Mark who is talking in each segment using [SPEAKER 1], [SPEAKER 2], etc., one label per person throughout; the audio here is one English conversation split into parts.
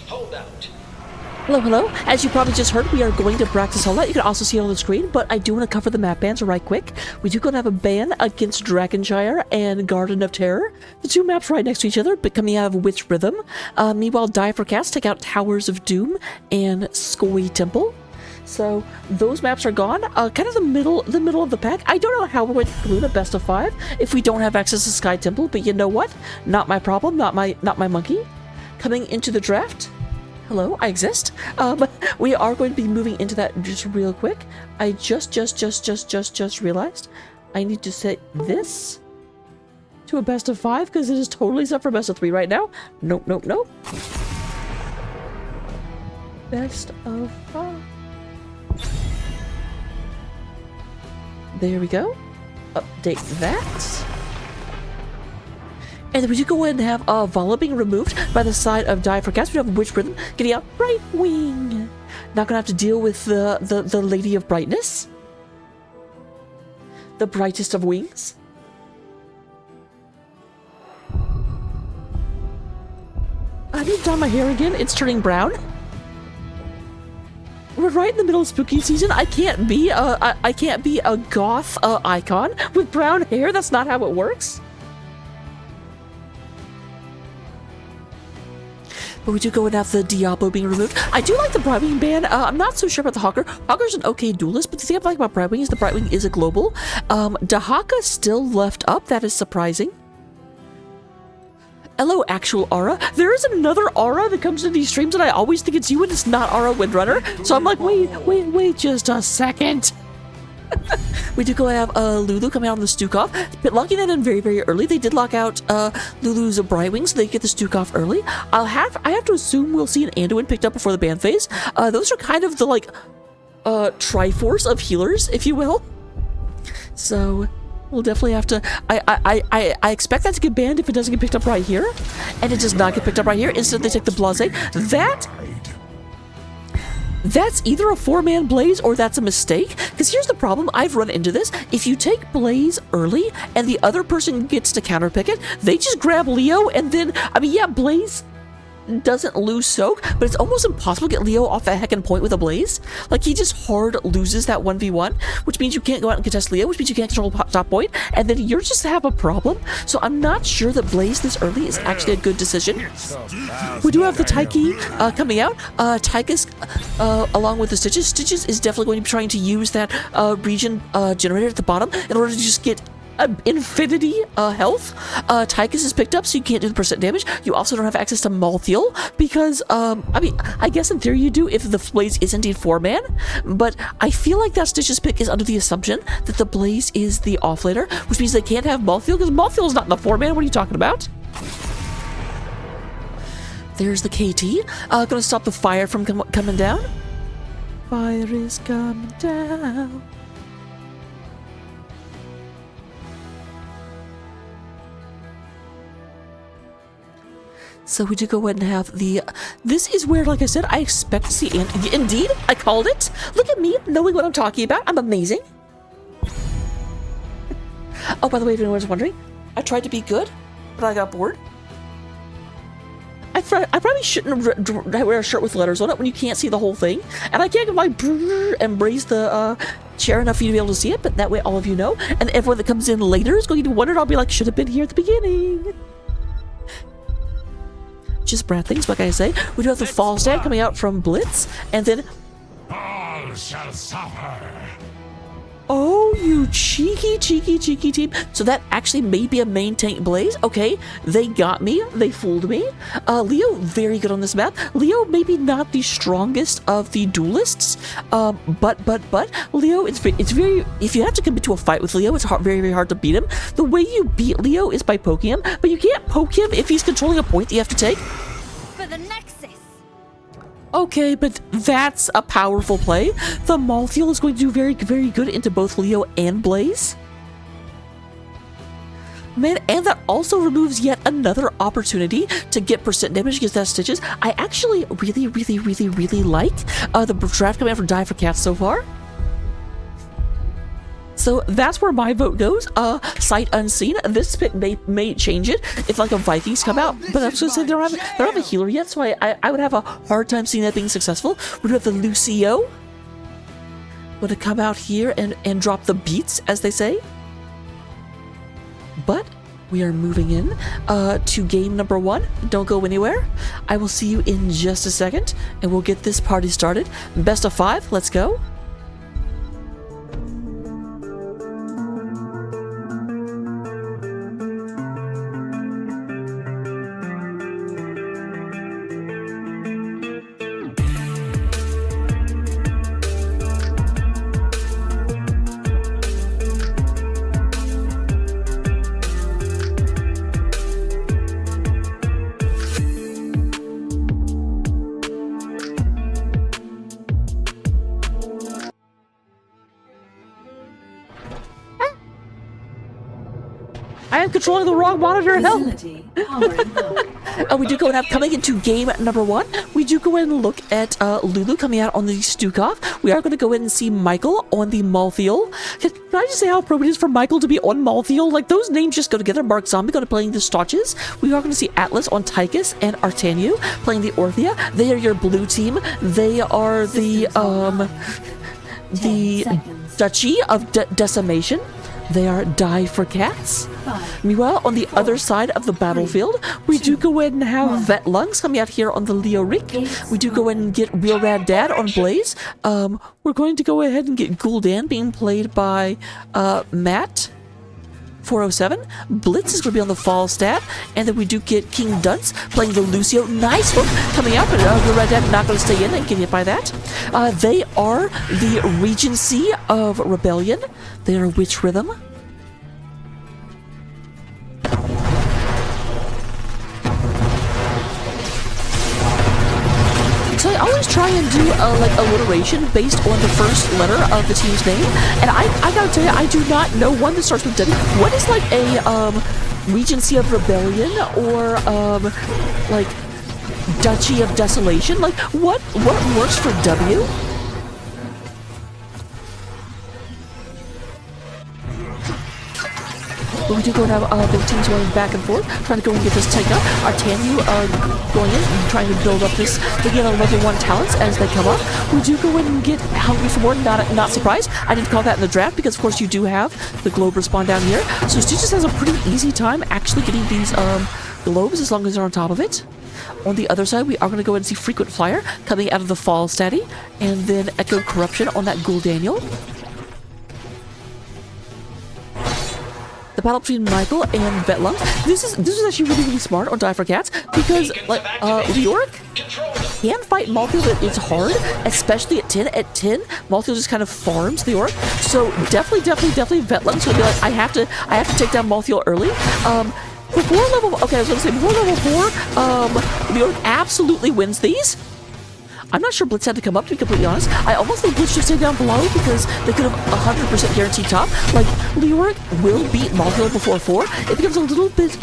[SPEAKER 1] holdout.
[SPEAKER 2] Hello, hello. As you probably just heard, we are going to practice holdout. You can also see it on the screen, but I do want to cover the map bans right quick. We do going to have a ban against Dragonshire and Garden of Terror. The two maps right next to each other, but coming out of Witch Rhythm. Meanwhile, Die for Cats take out Towers of Doom and Skoy Temple. So those maps are gone. Kind of the middle of the pack. I don't know how we're going to conclude a best of 5 if we don't have access to Sky Temple, but you know what? Not my problem. Not my monkey. Coming into the draft. Hello, I exist. We are going to be moving into that just real quick. I just realized I need to set this to a best of 5 because it is totally set for best of 3 right now. Nope. Best of 5. There we go. Update that. And then we do go ahead and have Vala being removed by the side of Die for Cats. We have Witch Rhythm getting out Bright Wing. Not gonna have to deal with the Lady of Brightness. The brightest of wings. I need to dye my hair again. It's turning brown. We're right in the middle of spooky season. I can't be a goth icon with brown hair. That's not how it works. But we do go and have the Diablo being removed. I do like the Brightwing ban. I'm not so sure about the Hawker. Hawker's an okay duelist, but the thing I like about Brightwing is the Brightwing is a global. Dahaka still left up. That is surprising. Hello, actual Aura. There is another Aura that comes into these streams, and I always think it's you, and it's not Aura Windrunner. So I'm like, wait just a second. We do go have Lulu coming out on the Stukov. But locking that in very, very early. They did lock out Lulu's Brightwing, so they get the Stukov early. I have to assume we'll see an Anduin picked up before the ban phase. Those are kind of the like Triforce of healers, if you will. So we'll definitely have to. I expect that to get banned if it doesn't get picked up right here, and it does not get picked up right here. Instead, they take the Blase. That's either a 4-man Blaze or that's a mistake. Because here's the problem. I've run into this. If you take Blaze early and the other person gets to counterpick it, they just grab Leo and then, I mean, yeah, Blaze doesn't lose soak, but it's almost impossible to get Leo off that heckin' point with a Blaze. Like, he just hard loses that 1v1, which means you can't go out and contest Leo, which means you can't control top point, and then you're just have a problem. So I'm not sure that Blaze this early is actually a good decision. We do have the Taiki coming out. Taika's along with the Stitches. Stitches is definitely going to be trying to use that region generator at the bottom in order to just get infinity health. Tychus is picked up, so you can't do the percent damage. You also don't have access to Malthiel because, I mean, I guess in theory you do if the Blaze is indeed 4-man, but I feel like that Stitches pick is under the assumption that the Blaze is the offlaner, which means they can't have Malthiel because Malthiel is not in the 4-man. What are you talking about? There's the KT. Gonna stop the fire from coming down. Fire is coming down. So we do go ahead and have the... This is where, like I said, I expect to see... Indeed, I called it. Look at me, knowing what I'm talking about. I'm amazing. Oh, by the way, if anyone was wondering, I tried to be good, but I got bored. I probably shouldn't wear a shirt with letters on it when you can't see the whole thing. And I can't like and raise the chair enough for you to be able to see it, but that way all of you know. And everyone that comes in later is going to wonder. I'll be like, should have been here at the beginning. Just Brad things, like I say. We do have the fall stand coming out from Blitz, and then...
[SPEAKER 3] All shall suffer.
[SPEAKER 2] Oh, you cheeky team. So that actually may be a main tank Blaze. Okay, they got me. They fooled me. Leo, very good on this map. Leo, maybe not the strongest of the duelists, but Leo, it's very... If you have to commit to a fight with Leo, it's very, very hard to beat him. The way you beat Leo is by poking him, but you can't poke him if he's controlling a point that you have to take.
[SPEAKER 4] For the Nexus.
[SPEAKER 2] Okay, but that's a powerful play. The Malthiel is going to do very, very good into both Leo and Blaze. Man, and that also removes yet another opportunity to get percent damage against that Stitches. I actually really like the draft coming out from Die for Cats so far. So that's where my vote goes. Sight unseen. This pick may change it if like a Vikings come out, but I was gonna say they don't have a healer yet, so I would have a hard time seeing that being successful. We do have the Lucio. Going to come out here and drop the beats, as they say. But we are moving in to game number 1. Don't go anywhere. I will see you in just a second, and we'll get this party started. Best of 5. Let's go. I am controlling the wrong monitor. Hell. We do go and have coming into game number 1. We do go in and look at Lulu coming out on the Stukov. We are going to go in and see Michael on the Malthiel. Can I just say how appropriate it is for Michael to be on Malthiel? Like, those names just go together. Mark Zombie going to playing the Stotches. We are going to see Atlas on Tychus and Artanu playing the Orthia. They are your blue team. They are the Duchy of Decimation. They are Die for Cats. Meanwhile, on the other side of the battlefield, we do go in and have Vet Lungs coming out here on the Leo Rick. We do go in and get Real Rad Dad on Blaze. We're going to go ahead and get Gul'dan being played by Matt 407. Blitz is going to be on the fall stat. And then we do get King Dunce playing the Lucio. Nice hook coming out, but Real Rad Dad not going to stay in and get hit by that. They are the Regency of Rebellion. They are Witch Rhythm. So I always try and do like alliteration based on the first letter of the team's name, and I gotta tell you, I do not know one that starts with W. What is like a Regency of Rebellion or like Duchy of Desolation? Like what works for W? But we do go and have big teams going back and forth, trying to go and get this take up. Artanu going in and trying to build up this, again, level 1 talents as they come up. We do go in and get hungry for more, not surprised. I didn't call that in the draft because, of course, you do have the globe respawn down here. So Stitches has a pretty easy time actually getting these globes as long as they're on top of it. On the other side, we are going to go and see Frequent Flyer coming out of the Fall Statty, and then Echo Corruption on that Ghoul Daniel. The battle between Michael and Vetlung. This is actually really smart on Die for Cats because like Leoric can fight Malthiel, but it's hard, especially at 10. At 10, Malthiel just kind of farms Leoric. So definitely Vetlung's gonna be like, I have to take down Malthiel early. Before level 4, Leoric absolutely wins these. I'm not sure Blitz had to come up, to be completely honest. I almost think Blitz should stay down below because they could have 100% guaranteed top. Like, Leoric will beat Malthiel before 4. It becomes a little bit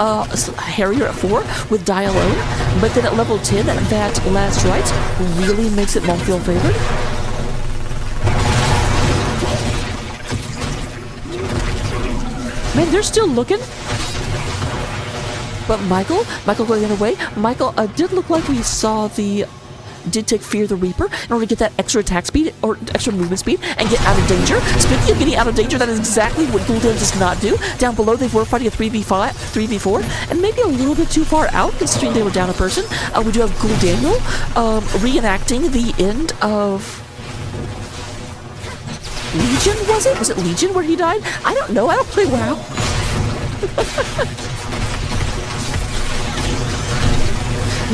[SPEAKER 2] hairier at 4 with Die alone, but then at level 10, that last rites really makes it Malthiel favored. Man, they're still looking. But Michael going away. Michael did look like we saw did take Fear the Reaper in order to get that extra attack speed or extra movement speed and get out of danger. Speaking of getting out of danger, that is exactly what Gul'dan does not do. Down below, they were fighting a 3v4, and maybe a little bit too far out considering they were down a person. We do have Ghoul Daniel reenacting the end of Legion, was it? Was it Legion where he died? I don't know. I don't play WoW.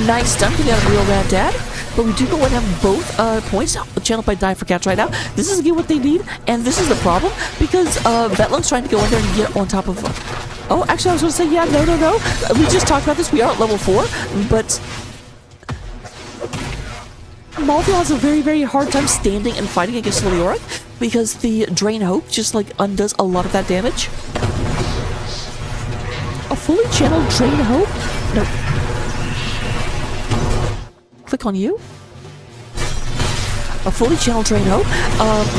[SPEAKER 2] Nice stun getting out of Real Rad Dad. But we do go and have both points channeled by Die for Cats right now. This is again what they need, and this is the problem because Vetlung's trying to go in there and get on top of. Oh, actually, I was going to say, yeah, no. We just talked about this. We are at level 4, but Malthiel has a very, very hard time standing and fighting against Leoric because the Drain Hope just like undoes a lot of that damage. A fully channeled Drain Hope? No. Click on you. A fully channeled Drain Hope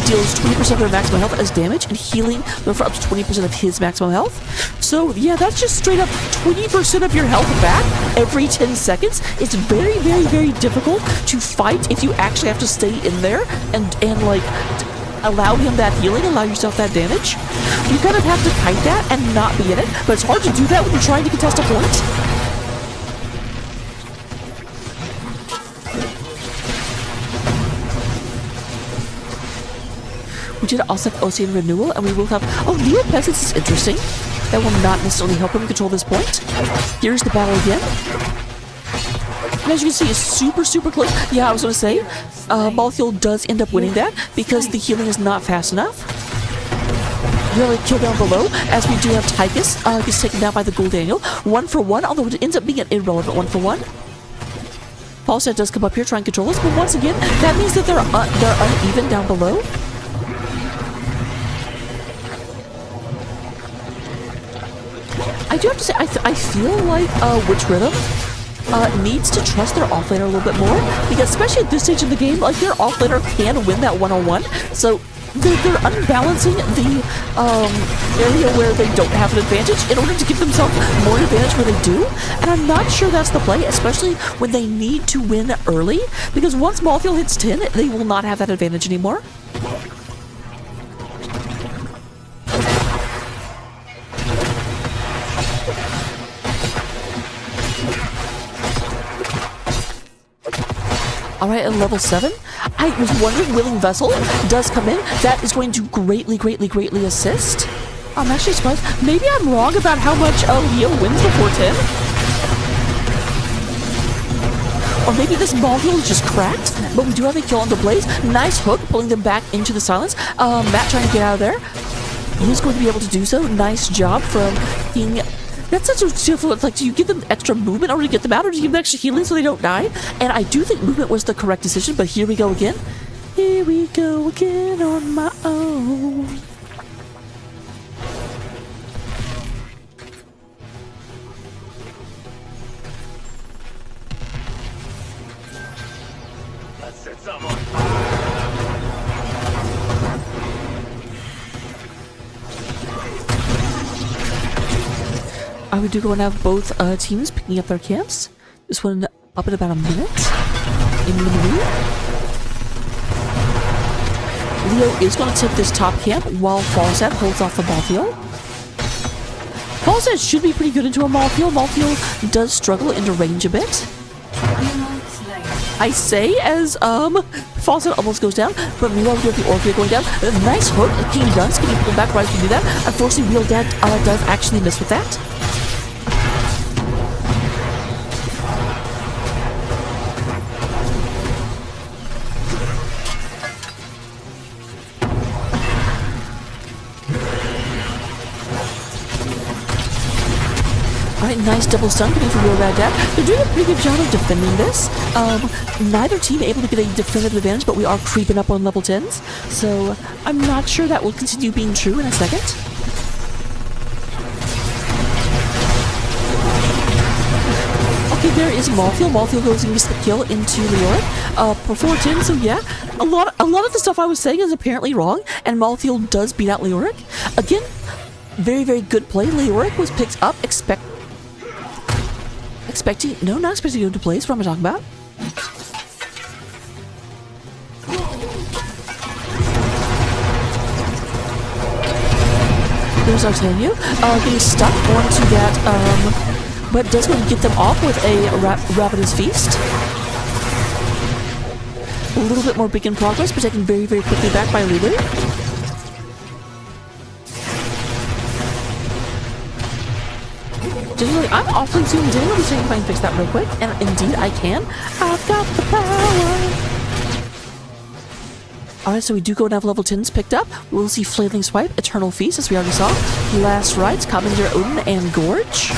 [SPEAKER 2] deals 20% of their maximum health as damage and healing for up to 20% of his maximum health. So yeah, that's just straight up 20% of your health back every 10 seconds. It's very, very, very difficult to fight if you actually have to stay in there and like allow him that healing, allow yourself that damage. You kind of have to kite that and not be in it, but it's hard to do that when you're trying to contest a point. We did also have Ocean Renewal, and we will have... Oh, Neopescence is interesting. That will not necessarily help him control this point. Here's the battle again. And as you can see, it's super, super close. Yeah, I was going to say, Malthael does end up winning that because the healing is not fast enough. We have a kill down below, as we do have Tychus. Gets taken down by the Ghoul Daniel. 1-for-1, although it ends up being an irrelevant 1-for-1. Falstad does come up here, try and control us, but once again, that means that they're uneven down below. I do have to say, I feel like Witch Rhythm needs to trust their offlaner a little bit more, because especially at this stage of the game, like their offlaner can win that one-on-one, so they're unbalancing the area where they don't have an advantage in order to give themselves more advantage where they do, and I'm not sure that's the play, especially when they need to win early, because once Malthael hits 10, they will not have that advantage anymore. Alright, at level 7, I was wondering, Willing Vessel does come in. That is going to greatly, greatly, greatly assist. I'm actually surprised. Maybe I'm wrong about how much Leo wins before 10. Or maybe this Malthael is just cracked, but we do have a kill on the Blaze. Nice hook, pulling them back into the silence. Matt trying to get out of there. He's going to be able to do so. Nice job from King. That's such a difficult, like, do you give them extra movement in order to get them out, or do you give them extra healing so they don't die? And I do think movement was the correct decision, but here we go again. Here we go again on my own.
[SPEAKER 3] Let's set some on fire.
[SPEAKER 2] I would do go and have both teams picking up their camps. This one up in about a minute. Leo is going to take this top camp while Falstad holds off the Malthael. Falstad should be pretty good into a Malthael. Malthael does struggle into range a bit. I say as Falstad almost goes down, but meanwhile we have the Orphea going down. Nice hook. King Dunce can pull back right as we do that. Unfortunately, Real Dad does actually miss with that. Alright, nice double stun coming from Real Rad Dad. They're doing a pretty good job of defending this. Neither team able to get a definitive advantage, but we are creeping up on level 10s. So I'm not sure that will continue being true in a second. Okay, there is Malthael. Malthael goes and gets the kill into Leoric. Before 10, so yeah. A lot of the stuff I was saying is apparently wrong, and Malthael does beat out Leoric. Again, very, very good play. Leoric was picked up, not expecting to go to place. What am I talking about? There's Arsenio, getting stuck onto that, but does going to get them off with a Ravenous Feast. A little bit more big in progress, but taken very, very quickly back by Lulu. Generally, I'm awfully zoomed in. Let me see if I can fix that real quick. And indeed, I can. I've got the power. Alright, so we do go and have level 10s picked up. We will see Flailing Swipe, Eternal Feast, as we already saw. Last Rites, Commander Odin, and Gorge.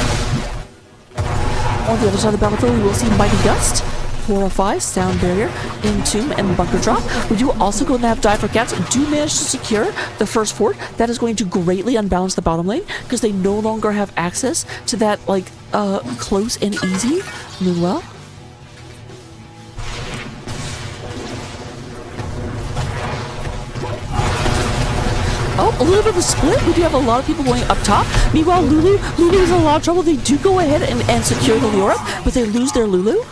[SPEAKER 2] On the other side of the battlefield, we will see Mighty Gust, Horrify, Sound Barrier, Entomb, and Bunker Drop. We do also go and have Die for Cats. Do manage to secure the first fort. That is going to greatly unbalance the bottom lane because they no longer have access to that, like, close and easy Moonwell. Oh, a little bit of a split. We do have a lot of people going up top. Meanwhile, Lulu is in a lot of trouble. They do go ahead and secure the Leora, but they lose their Lulu.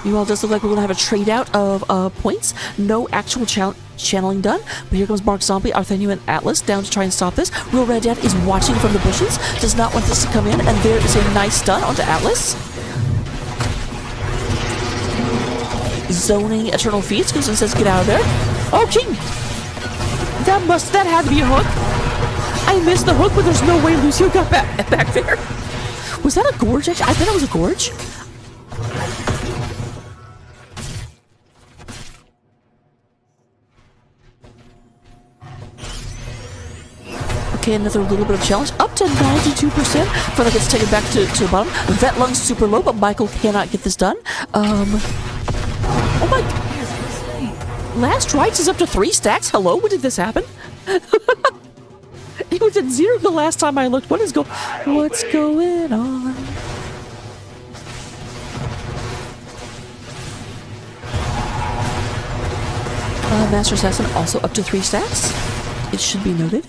[SPEAKER 2] Meanwhile, it does look like we're going to have a trade out of points. No actual channeling done. But here comes Mark Zombie, Arthenu, and Atlas down to try and stop this. Real Red Dad is watching from the bushes. Does not want this to come in. And there is a nice stun onto Atlas. Zoning Eternal Feast goes and says, get out of there. Oh, King! That had to be a hook. I missed the hook, but there's no way Lucio got back there. Was that a gorge? Actually, I thought it was a gorge. Okay, another little bit of challenge. Up to 92%. For like it's taken back to the bottom. Vet Lung's super low, but Michael cannot get this done. Oh my... Last Rites is up to 3 stacks? Hello? When did this happen? It was at 0 the last time I looked. What's going on? Master Assassin also up to 3 stacks. It should be noted.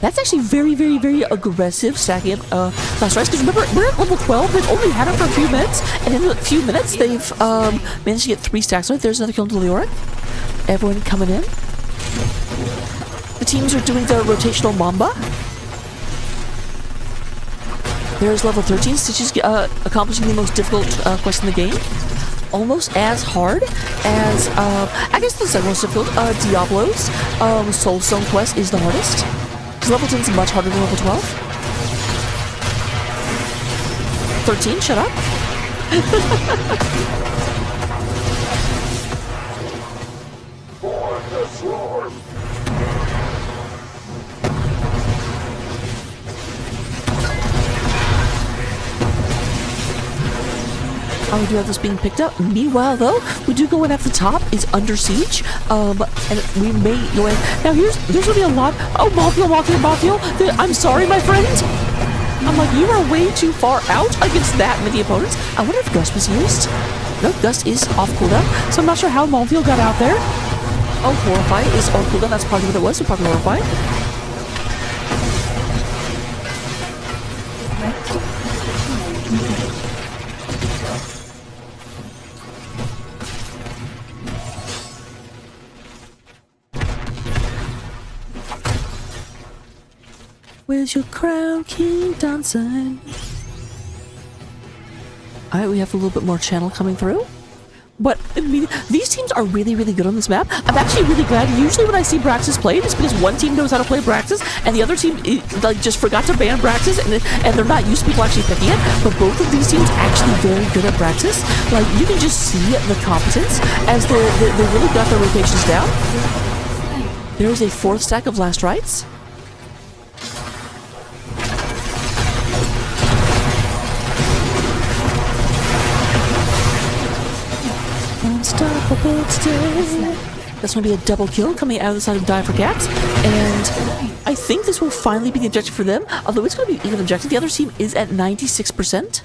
[SPEAKER 2] That's actually very, very, very aggressive stacking last rights. Because remember, we're at level 12. They've only had it for a few minutes. And in a few minutes, they've managed to get 3 stacks on it. There's another kill into Leoric. Everyone coming in. The teams are doing their rotational Mamba. There's level 13. Stitches accomplishing the most difficult quest in the game. Almost as hard as, I guess the second most difficult, Diablo's Soulstone quest is the hardest. Because level 10 is much harder than level 12. 13, shut up. Oh, we do have this being picked up. Meanwhile, though, we do go in at the top. Is under siege. And we may go in. Now, there's gonna be a lot. Oh, Malthiel. I'm sorry, my friend. I'm like, you are way too far out against that many opponents. I wonder if Gust was used. No, Gust is off cooldown. So I'm not sure how Malthiel got out there. Oh, Horrify is on cooldown. That's probably what it was. So probably Horrify. Where's your crown, King Johnson? Alright, we have a little bit more channel coming through. But I mean, these teams are really, really good on this map. I'm actually really glad. Usually when I see Braxis played, it's because one team knows how to play Braxis, and the other team like just forgot to ban Braxis, and they're not used to people actually picking it. But both of these teams actually very good at Braxis. Like, you can just see the competence as they really got their rotations down. There's a 4th stack of Last Rites. Unstoppable today. That's going to be a double kill coming out of the side of Die for Cats. And I think this will finally be the objective for them. Although it's going to be even objective. The other team is at 96%.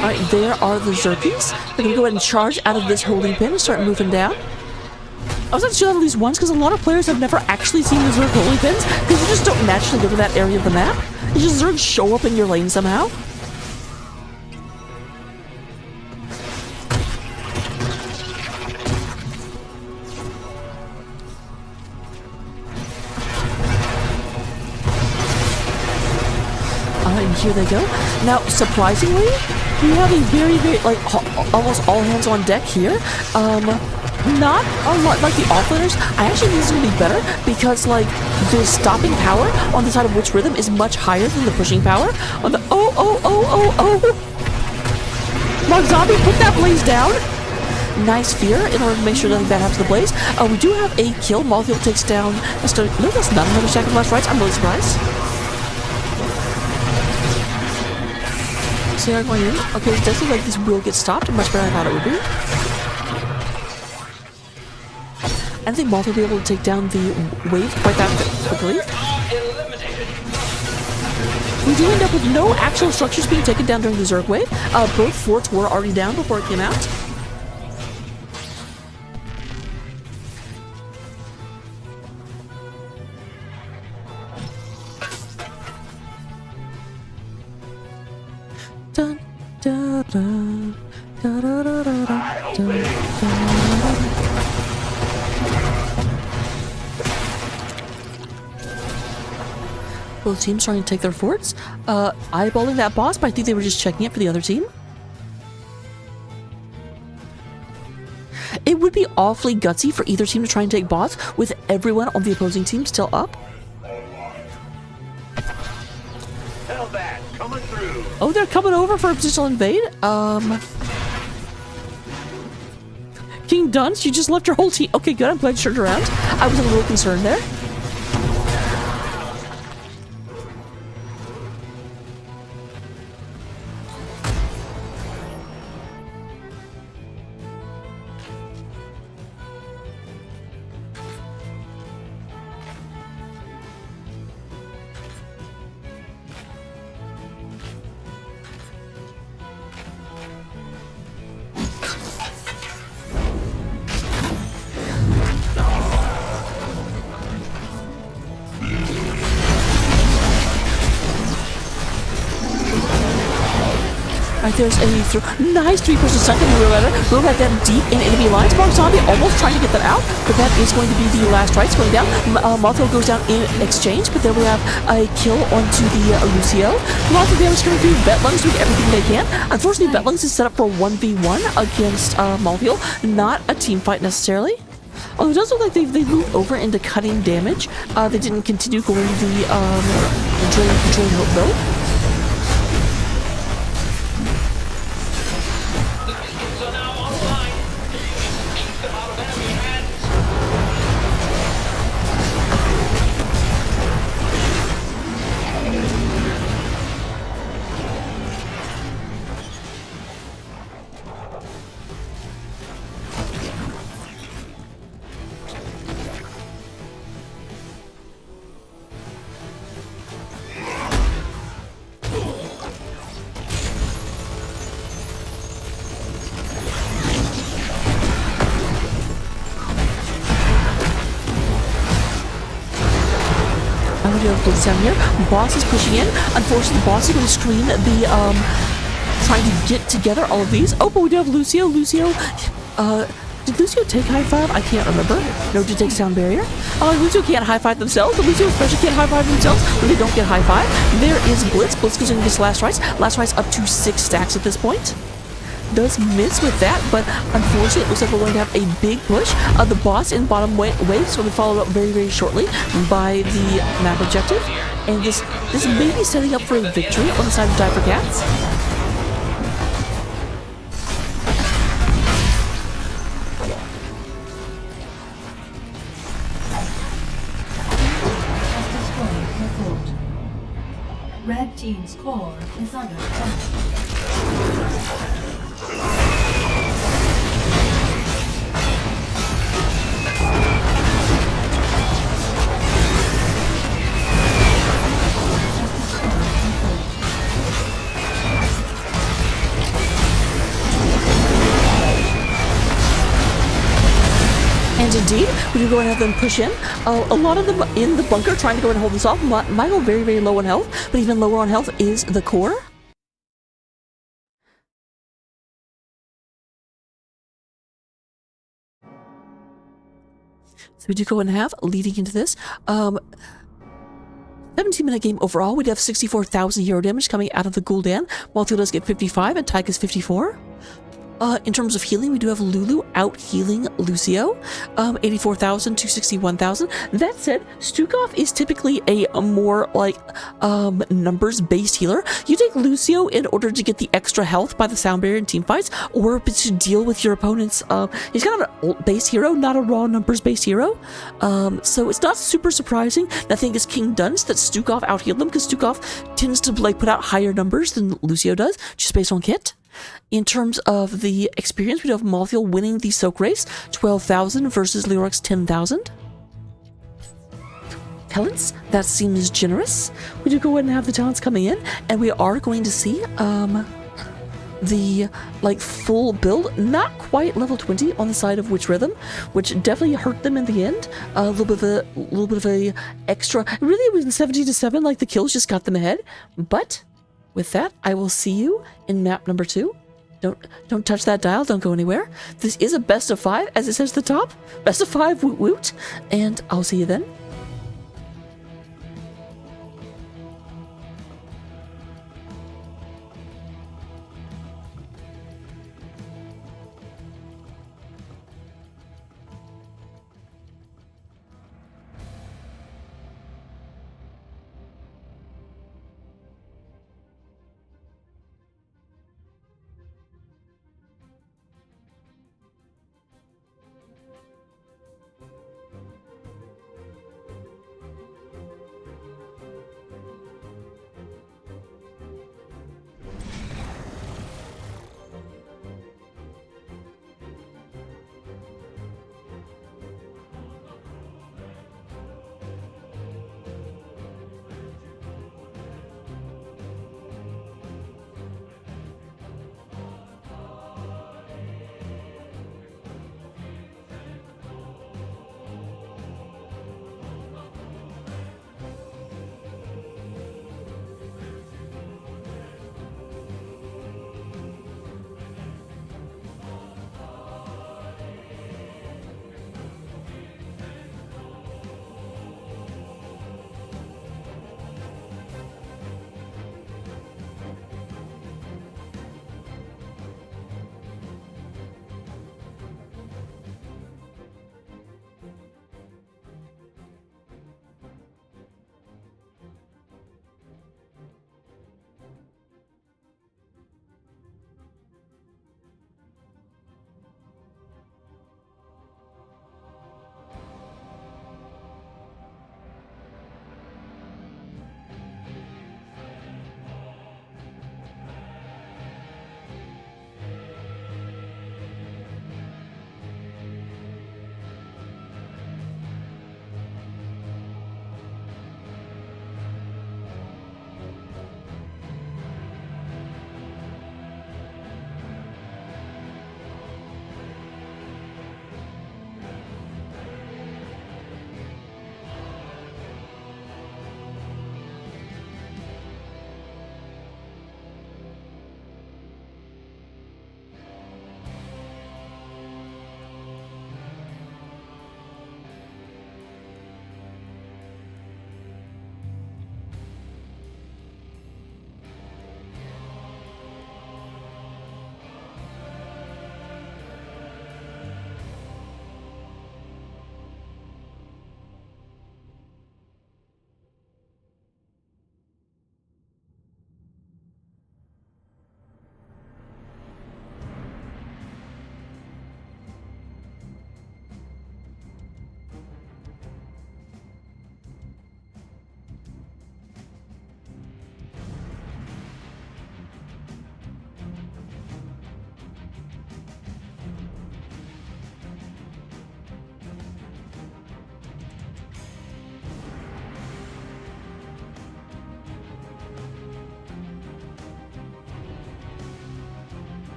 [SPEAKER 2] Alright, there are the Zerpies. They're going to go ahead and charge out of this holding pin and start moving down. I was going to show that at least once because a lot of players have never actually seen the Zerg holding pins because you just don't naturally go to that area of the map. You just Zerg show up in your lane somehow. And here they go. Now, surprisingly, we have a very, very, like, almost all hands on deck here. Not a lot like the offlaners. I actually think this is going to be better because, like, the stopping power on the side of Witch Rhythm is much higher than the pushing power. On the, oh. Mark Zombie, put that blaze down. nice fear in order to make sure nothing bad happens to the Blaze. We do have a kill. Molecule takes down... No, that's not another stack of last rights. I'm really surprised. So yeah, going in. Okay, it does look like this will get stopped. Much better than I thought it would be. I think Moth will be able to take down the wave quite that quickly. We do end up with no actual structures being taken down during the Zerg wave. Both forts were already down before it came out. Dun, da, da, da, da, da, da, da, da. Both teams trying to take their forts. Eyeballing that boss, but I think they were just checking it for the other team. It would be awfully gutsy for either team to try and take boss with everyone on the opposing team still up.
[SPEAKER 3] Hellbat coming through.
[SPEAKER 2] Oh, they're coming over for a potential invade. King Dunce, you just left your whole team. Okay, good. I'm glad you turned around. I was a little concerned there. There's a nice three-person stun coming real better. We'll have them deep in enemy lines. Mark Zombie almost trying to get that out, but that is going to be the last rights going down. Mothra goes down in exchange, but then we have a kill onto the Lucio. Lots of damage coming through. Vetlungs doing everything they can. Unfortunately, Vetlungs is set up for 1v1 against Molecule, not a team fight necessarily. Although it does look like they moved over into cutting damage. They didn't continue going to the drain hope though. Down here, boss is pushing in. Unfortunately, the boss is going to screen the trying to get together all of these. Oh, but we do have Lucio. Lucio, did Lucio take high five? I can't remember. No, did take sound barrier. Lucio can't high five themselves. The Lucio especially can't high five themselves when they don't get high five. There is Blitz. Blitz goes into this last rights. Last rights up to 6 stacks at this point. Does miss with that, but unfortunately it looks like we're going to have a big push. The boss in bottom wave is going to be followed up very, very shortly by the map objective. And this may be setting up for a victory on the side of Die for Cats.
[SPEAKER 1] Red team's core is under attack.
[SPEAKER 2] And indeed, we do go and have them push in. A lot of them in the bunker trying to go and hold this off. Michael very, very low on health, but even lower on health is the core. So we do go and have, leading into this, 17-minute game overall. We'd have 64,000 hero damage coming out of the Gul'dan. Molecule does get 55 and Tyke is 54. In terms of healing, we do have Lulu out healing Lucio, 84,000 to 61,000. That said, Stukov is typically a more like numbers-based healer. You take Lucio in order to get the extra health by the sound barrier in team fights, or to deal with your opponents. He's kind of an ult-based hero, not a raw numbers-based hero. So it's not super surprising. Nothing is King Duns that Stukov out healed them, because Stukov tends to like put out higher numbers than Lucio does, just based on kit. In terms of the experience, we do have Malthiel winning the Soak race, 12,000 versus Leoric's 10,000. Talents, that seems generous. We do go ahead and have the talents coming in, and we are going to see the like full build, not quite level 20 on the side of Witch Rhythm, which definitely hurt them in the end. A little bit of a extra. Really, it was 70 to 7, like the kills just got them ahead. But with that, I will see you in map number 2. Don't touch that dial. Don't go anywhere. This is a best of 5, as it says at the top. Best of 5, woot woot. And I'll see you then.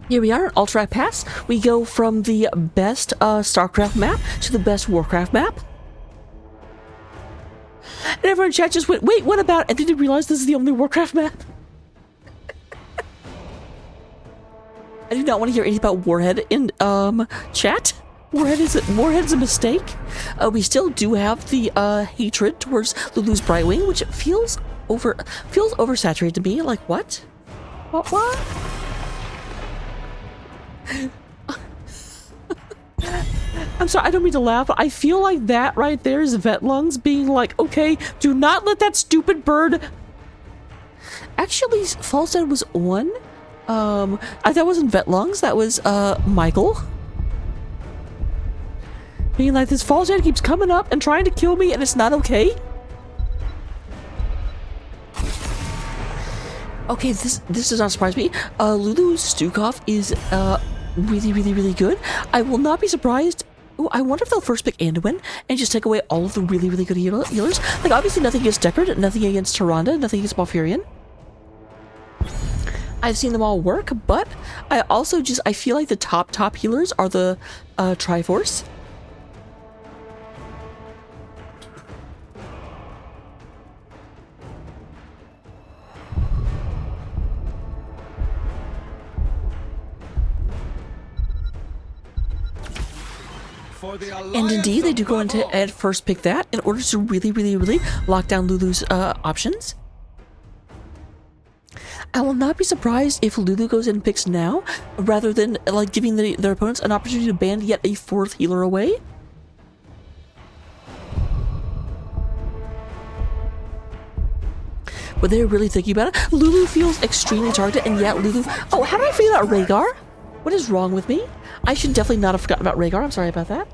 [SPEAKER 2] Here we are on Alterac Pass. We go from the best StarCraft map to the best Warcraft map. And everyone in chat just went, wait, what about? And then they realized this is the only Warcraft map. I do not want to hear anything about Warhead in chat. Warhead's a mistake. We still do have the hatred towards Lulu's Brightwing, which feels oversaturated to me. Like what? What? I'm sorry, I don't mean to laugh, but I feel like that right there is Vetlungs being like, okay, do not let that stupid bird... Actually, Falstad was on. That wasn't Vetlungs, that was, Michael. Being like, this Falstad keeps coming up and trying to kill me, and it's not okay. Okay, this does not surprise me. Lulu Stukov is, really good. I will not be surprised. Ooh, I wonder if they'll first pick Anduin and just take away all of the really good healers. Like, obviously nothing against Deckard, nothing against Tyrande, nothing against Malfurion. I've seen them all work, but I also I feel like the top healers are the Triforce. And indeed, they do go into at first pick that in order to really lock down Lulu's options. I will not be surprised if Lulu goes in and picks now, rather than like giving their opponents an opportunity to ban yet a fourth healer away. But they're really thinking about it. Lulu feels extremely targeted, and yet Lulu... Oh, how did I forget about Rhaegar? What is wrong with me? I should definitely not have forgotten about Rhaegar. I'm sorry about that.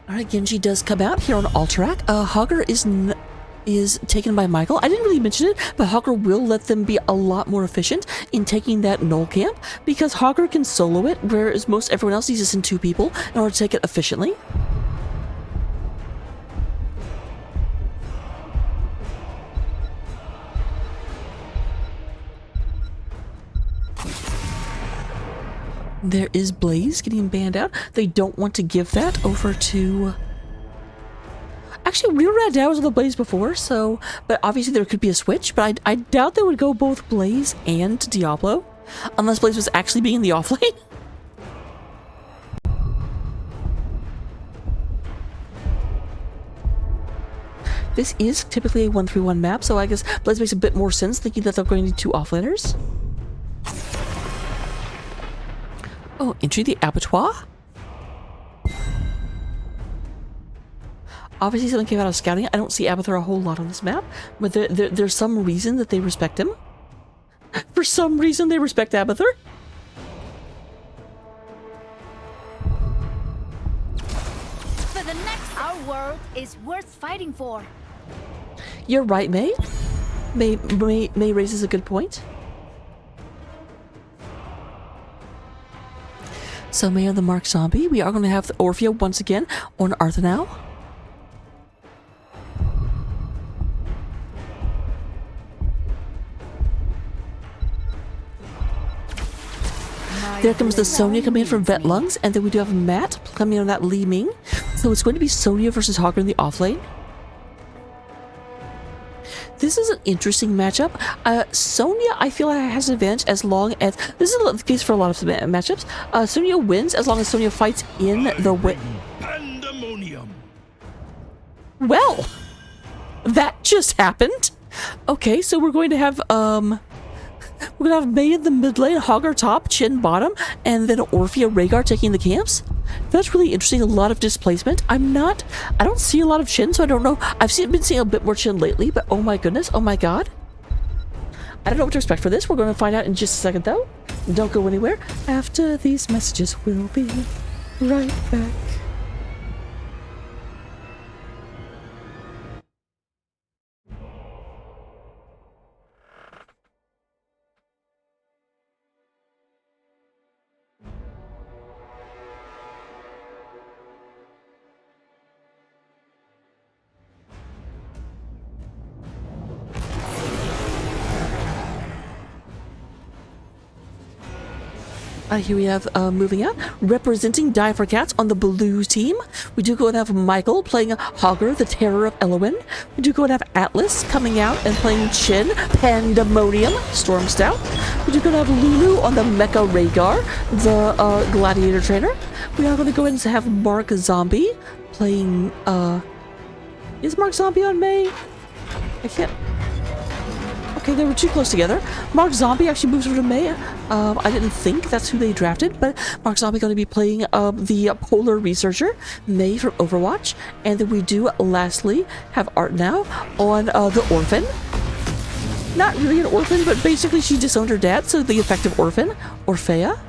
[SPEAKER 2] Alright, Genji does come out here on Alterac. Hogger is taken by Michael. I didn't really mention it, but Hogger will let them be a lot more efficient in taking that null camp, because Hogger can solo it, whereas most everyone else needs to send 2 people in order to take it efficiently. There is Blaze getting banned out. They don't want to give that over to... Actually, we were at Dowers on the Blaze before, so... But obviously there could be a switch, but I doubt they would go both Blaze and Diablo. Unless Blaze was actually being in the offlane. This is typically a 1-3-1 map, so I guess Blaze makes a bit more sense, thinking that they're going to need 2 offlaners. Oh, entry the abattoir. Obviously something came out of scouting. I don't see Abathur a whole lot on this map, but there's some reason that they respect him. For some reason they respect Abathur.
[SPEAKER 4] For the next, our world is worth fighting for.
[SPEAKER 2] You're right, May. May raises a good point. So May of the Mark Zombie. We are going to have Orphea once again on Arthanau. There comes the Sonya coming in from Vetlungs, and then we do have Matt coming on that Li Ming. So it's going to be Sonya versus Hogger in the offlane. This is an interesting matchup. Sonya, I feel like has an advantage as long as... This is the case for a lot of matchups. Sonya wins as long as Sonya fights in the way...
[SPEAKER 3] Pandemonium.
[SPEAKER 2] Well, that just happened. Okay, so we're going to have, we're going to have May in the mid lane, Hogger top, Chin bottom, and then Orphea Rhaegar taking the camps. That's really interesting. A lot of displacement. I don't see a lot of Chin, so I don't know. Been seeing a bit more Chin lately, but oh my goodness, oh my god. I don't know what to expect for this. We're going to find out in just a second, though. Don't go anywhere. After these messages, we'll be right back. Here we have, moving out, representing Die for Cats on the blue team. We do go and have Michael playing Hogger, the Terror of Elowin. We do go and have Atlas coming out and playing Chin, Pandemonium, Storm Stout. We do go and have Lulu on the Mecha Rhaegar, the Gladiator Trainer. We are going to go ahead and have Mark Zombie playing, is Mark Zombie on May? I can't... Okay, they were too close together. Mark Zombie actually moves over to May. I didn't think that's who they drafted, but Mark Zombie going to be playing the Polar Researcher, May from Overwatch. And then we do, lastly, have Art now on the Orphan. Not really an orphan, but basically she disowned her dad, so the effective orphan, Orphea.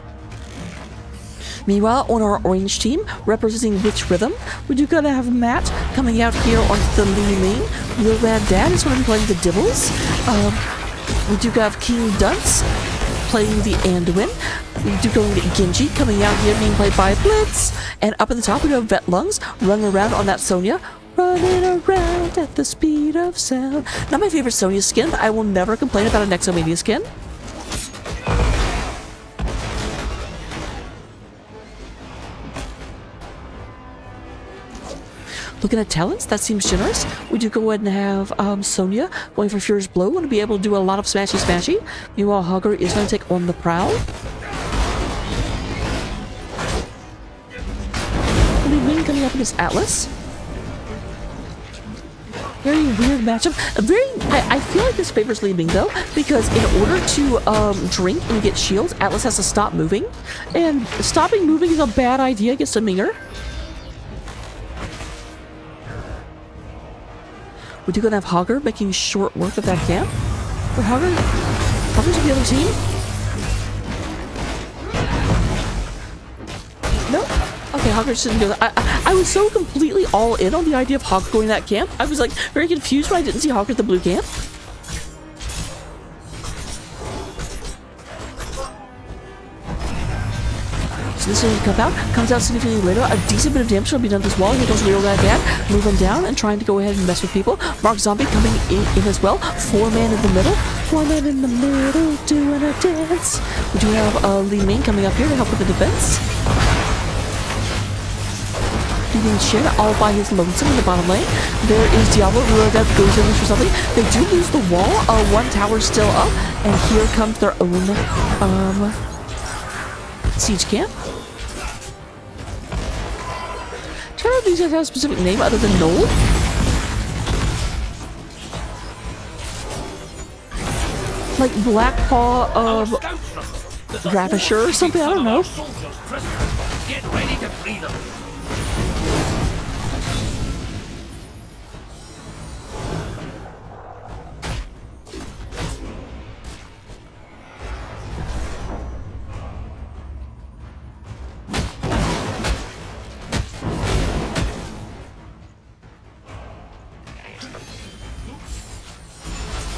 [SPEAKER 2] Meanwhile, on our orange team, representing Witch Rhythm, we do gotta have Matt coming out here on the Li Ming. Real Rad Dad is going to be playing the Dibbles. We do have King Dunce playing the Anduin. We do go into Genji coming out here being played by Blitz. And up at the top, we have Vet Lungs running around on that Sonya. Running around at the speed of sound. Not my favorite Sonya skin, but I will never complain about a Nexomania skin. Looking at talents, that seems generous. We do go ahead and have Sonya going for Furious Blow. Going to be able to do a lot of smashy. Meanwhile, Hogger is going to take on the Prowl. Li Ming coming up against Atlas. Very weird matchup. I feel like this favors Li Ming though, because in order to drink and get shields, Atlas has to stop moving. And stopping moving is a bad idea against a Minger. We do gonna have Hogger making short work of that camp. But Hogger's on the other team. No? Okay, Hogger shouldn't go there. I was so completely all in on the idea of Hogger going to that camp. I was like very confused when I didn't see Hogger at the blue camp. So this is going to comes out significantly later. A decent bit of damage will be done to this wall. Here goes Real Guy Dad, moving down and trying to go ahead and mess with people. Mark Zombie coming in as well. 4-man in the middle. 4-man in the middle doing a dance. We do have Li Ming coming up here to help with the defense. Beating Shin all by his lonesome in the bottom lane. There is Diablo. Real Dad goes in for something. They do lose the wall. One tower still up. And here comes their own siege camp. I don't know if these guys have a specific name other than Noel. Like Black Paw of Ravisher or something, I don't know.
[SPEAKER 3] Get ready to free them.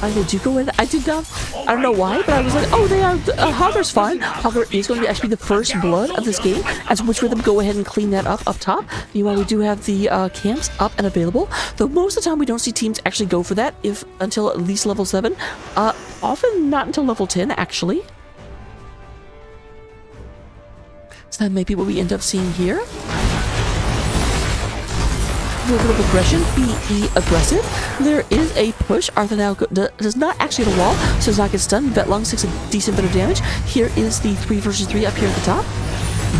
[SPEAKER 2] I do go in. I did not. I don't know why, but I was like, oh, they are. Hogger's fine. Hogger is going to actually be the first blood of this game, as which with them go ahead and clean that up top. Meanwhile, we do have the camps up and available. Though most of the time we don't see teams actually go for that, if until at least level 7. Often not until level 10, actually. So that may be what we end up seeing here. A little bit of aggression, be aggressive. There is a push. Arthur now does not actually hit a wall, so does not get stunned. Vetlung takes a decent bit of damage. Here is the 3 versus 3 up here at the top.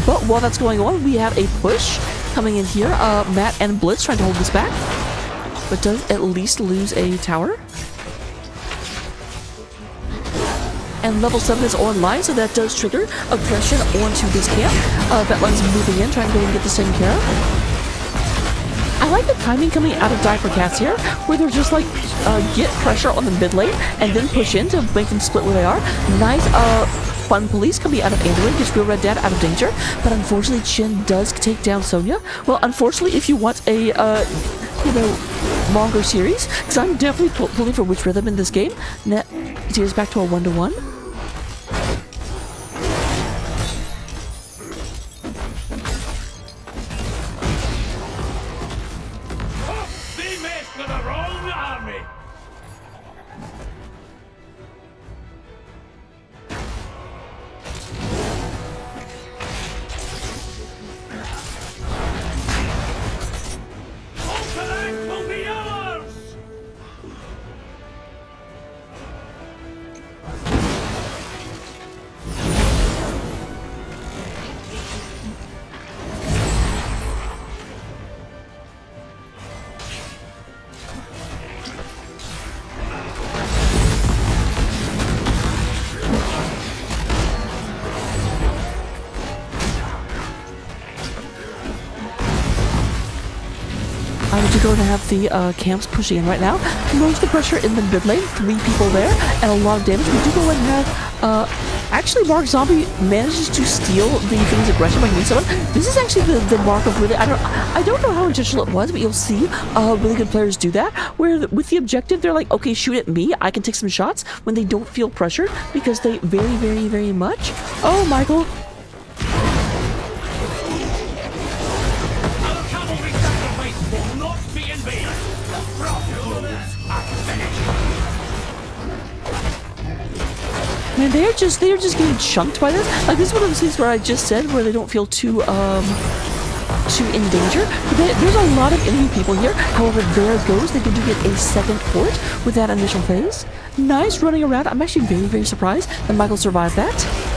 [SPEAKER 2] But while that's going on, we have a push coming in here. Matt and Blitz trying to hold this back, but does at least lose a tower. And level 7 is online, so that does trigger aggression onto this camp. Vetlung's moving in, trying to go and get this taken care of. I like the timing coming out of Die for Cats here, where they're just like, get pressure on the mid lane and then push in to make them split where they are. Nice, fun police coming out of Anduin, gets Real Red Dad out of danger, but unfortunately Chin does take down Sonya. Well, unfortunately, if you want a, you know, longer series, because I'm definitely pulling for Witch Rhythm in this game. It is back to a 1-to-1. going to have the camps pushing in right now. Most of the pressure in the mid lane, 3 people there, and a lot of damage. We do go and have, actually Mark Zombie manages to steal the thing's aggression by hitting someone. This is actually the mark of really, I don't know how intentional it was, but you'll see really good players do that, where with the objective, they're like, okay, shoot at me, I can take some shots when they don't feel pressured, because they very, very, very much. Oh, Michael. Man, they're just getting chunked by this. Like, this is one of those things where I just said where they don't feel too in danger. There's a lot of enemy people here. However, there goes. They do get a second port with that initial phase. Nice running around. I'm actually very, very surprised that Michael survived that.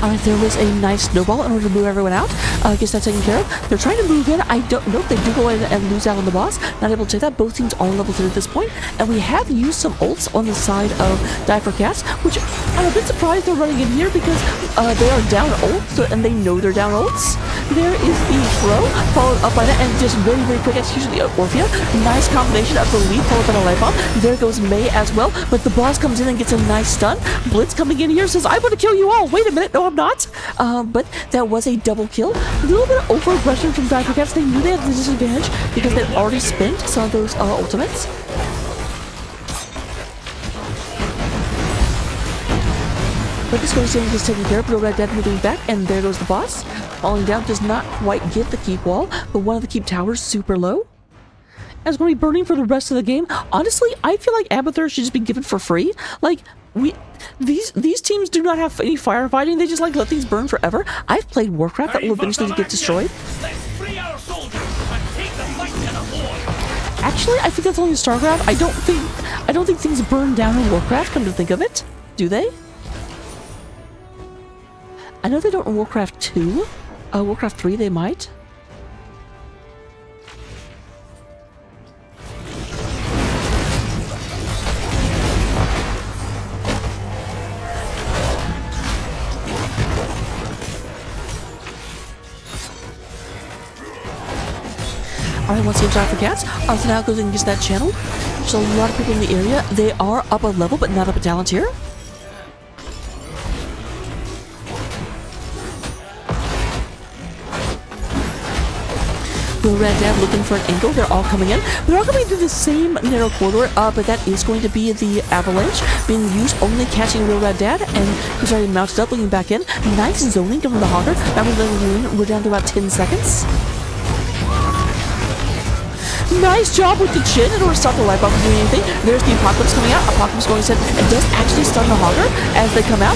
[SPEAKER 2] Alright, there was a nice snowball in order to move everyone out. Gets that taken care of. They're trying to move in. I don't know if they do go in and lose out on the boss. Not able to take that. Both teams are level 3 at this point. And we have used some ults on the side of Die for Cats, which I'm a bit surprised they're running in here because they are down ults, and they know they're down ults. There is the throw, followed up by that, and just very, very quick execution of the Orphea. Nice combination of the lead, followed by the light bomb. There goes May as well, but the boss comes in and gets a nice stun. Blitz coming in here says, I'm going to kill you all. Wait a minute. No, I'm not. But that was a double kill. A little bit of over-aggression from Die for Cats. They knew they had the disadvantage because they'd already spent some of those ultimates. But this goes in, is taken care of. Real Red Dead moving back, and there goes the boss. Falling down, does not quite get the keep wall, but one of the keep towers super low. And it's going to be burning for the rest of the game. Honestly, I feel like Abathur should just be given for free. Like, these teams do not have any firefighting. They just like let things burn forever. I've played Warcraft that will eventually get destroyed. Actually, I think that's only in StarCraft. I don't think things burn down in Warcraft, come to think of it. Do they? I know they don't in Warcraft 2. Warcraft 3 they might. Alright, once again, Die for Cats. So now goes and gets that channel. There's a lot of people in the area. They are up a level, but not up a talent here. Red Dead looking for an angle. They're all coming in. They're all coming through the same narrow corridor, but that is going to be the avalanche being used, only catching Real Red Dead, and he's already mounted up, looking back in. Nice zoning from the Hogger. Now we're down to about 10 seconds. Nice job with the chin in order to stop the light bomb from doing anything. There's the Apocalypse coming out. Apocalypse going to and does actually stun the Hogger as they come out.